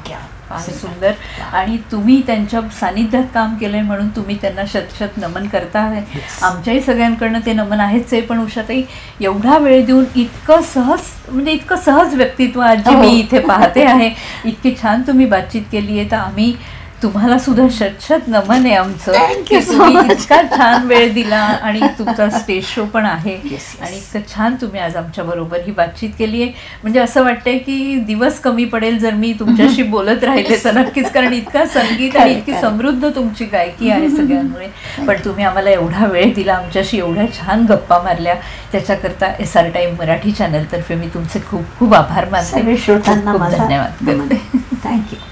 Speaker 1: क्या सुंदर। आणि तुम्ही त्यांच्या सानिध्यात काम केलंय म्हणून तुम्ही त्यांना शतशत नमन करता आहे। आमच्याही सगळ्यांकडनं ते नमन आहेच आहे, पण उषाताई एवढा वेळ देऊन इतकं सहज, म्हणजे इतकं सहज व्यक्तित्व आज जे मी इथे पाहते आहे, इतकी छान तुम्ही बातचीत केली आहे, तर आम्ही तुम्हाला सुद्धा शतशत नमन आहे आमचं, की तुम्ही इतका छान वेळ दिला आणि तुमचा स्टेज शो पण आहे आणि इतकं छान तुम्ही आज आमच्या बरोबर ही बातचीत केली आहे। म्हणजे असं वाटतंय की दिवस कमी पडेल जर मी तुमच्याशी बोलत राहिले तर नक्कीच, कारण इतका संगीत आणि इतकी समृद्ध तुमची गायकी आहे सगळ्यांमुळे। पण तुम्ही आम्हाला एवढा वेळ दिला, आमच्याशी एवढ्या छान गप्पा मारल्या, त्याच्याकरता SR टाइम मराठी चॅनलतर्फे मी तुमचे खूप खूप आभार मानते,
Speaker 2: श्रोतांना
Speaker 1: धन्यवाद करते।
Speaker 2: थँक्यू।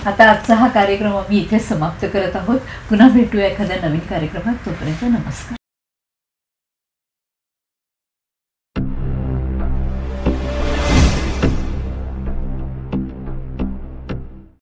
Speaker 1: आता आजचा हा कार्यक्रम आम्ही इथे समाप्त करत आहोत। पुन्हा भेटूया एखाद्या नवीन कार्यक्रमात, तोपर्यंत नमस्कार।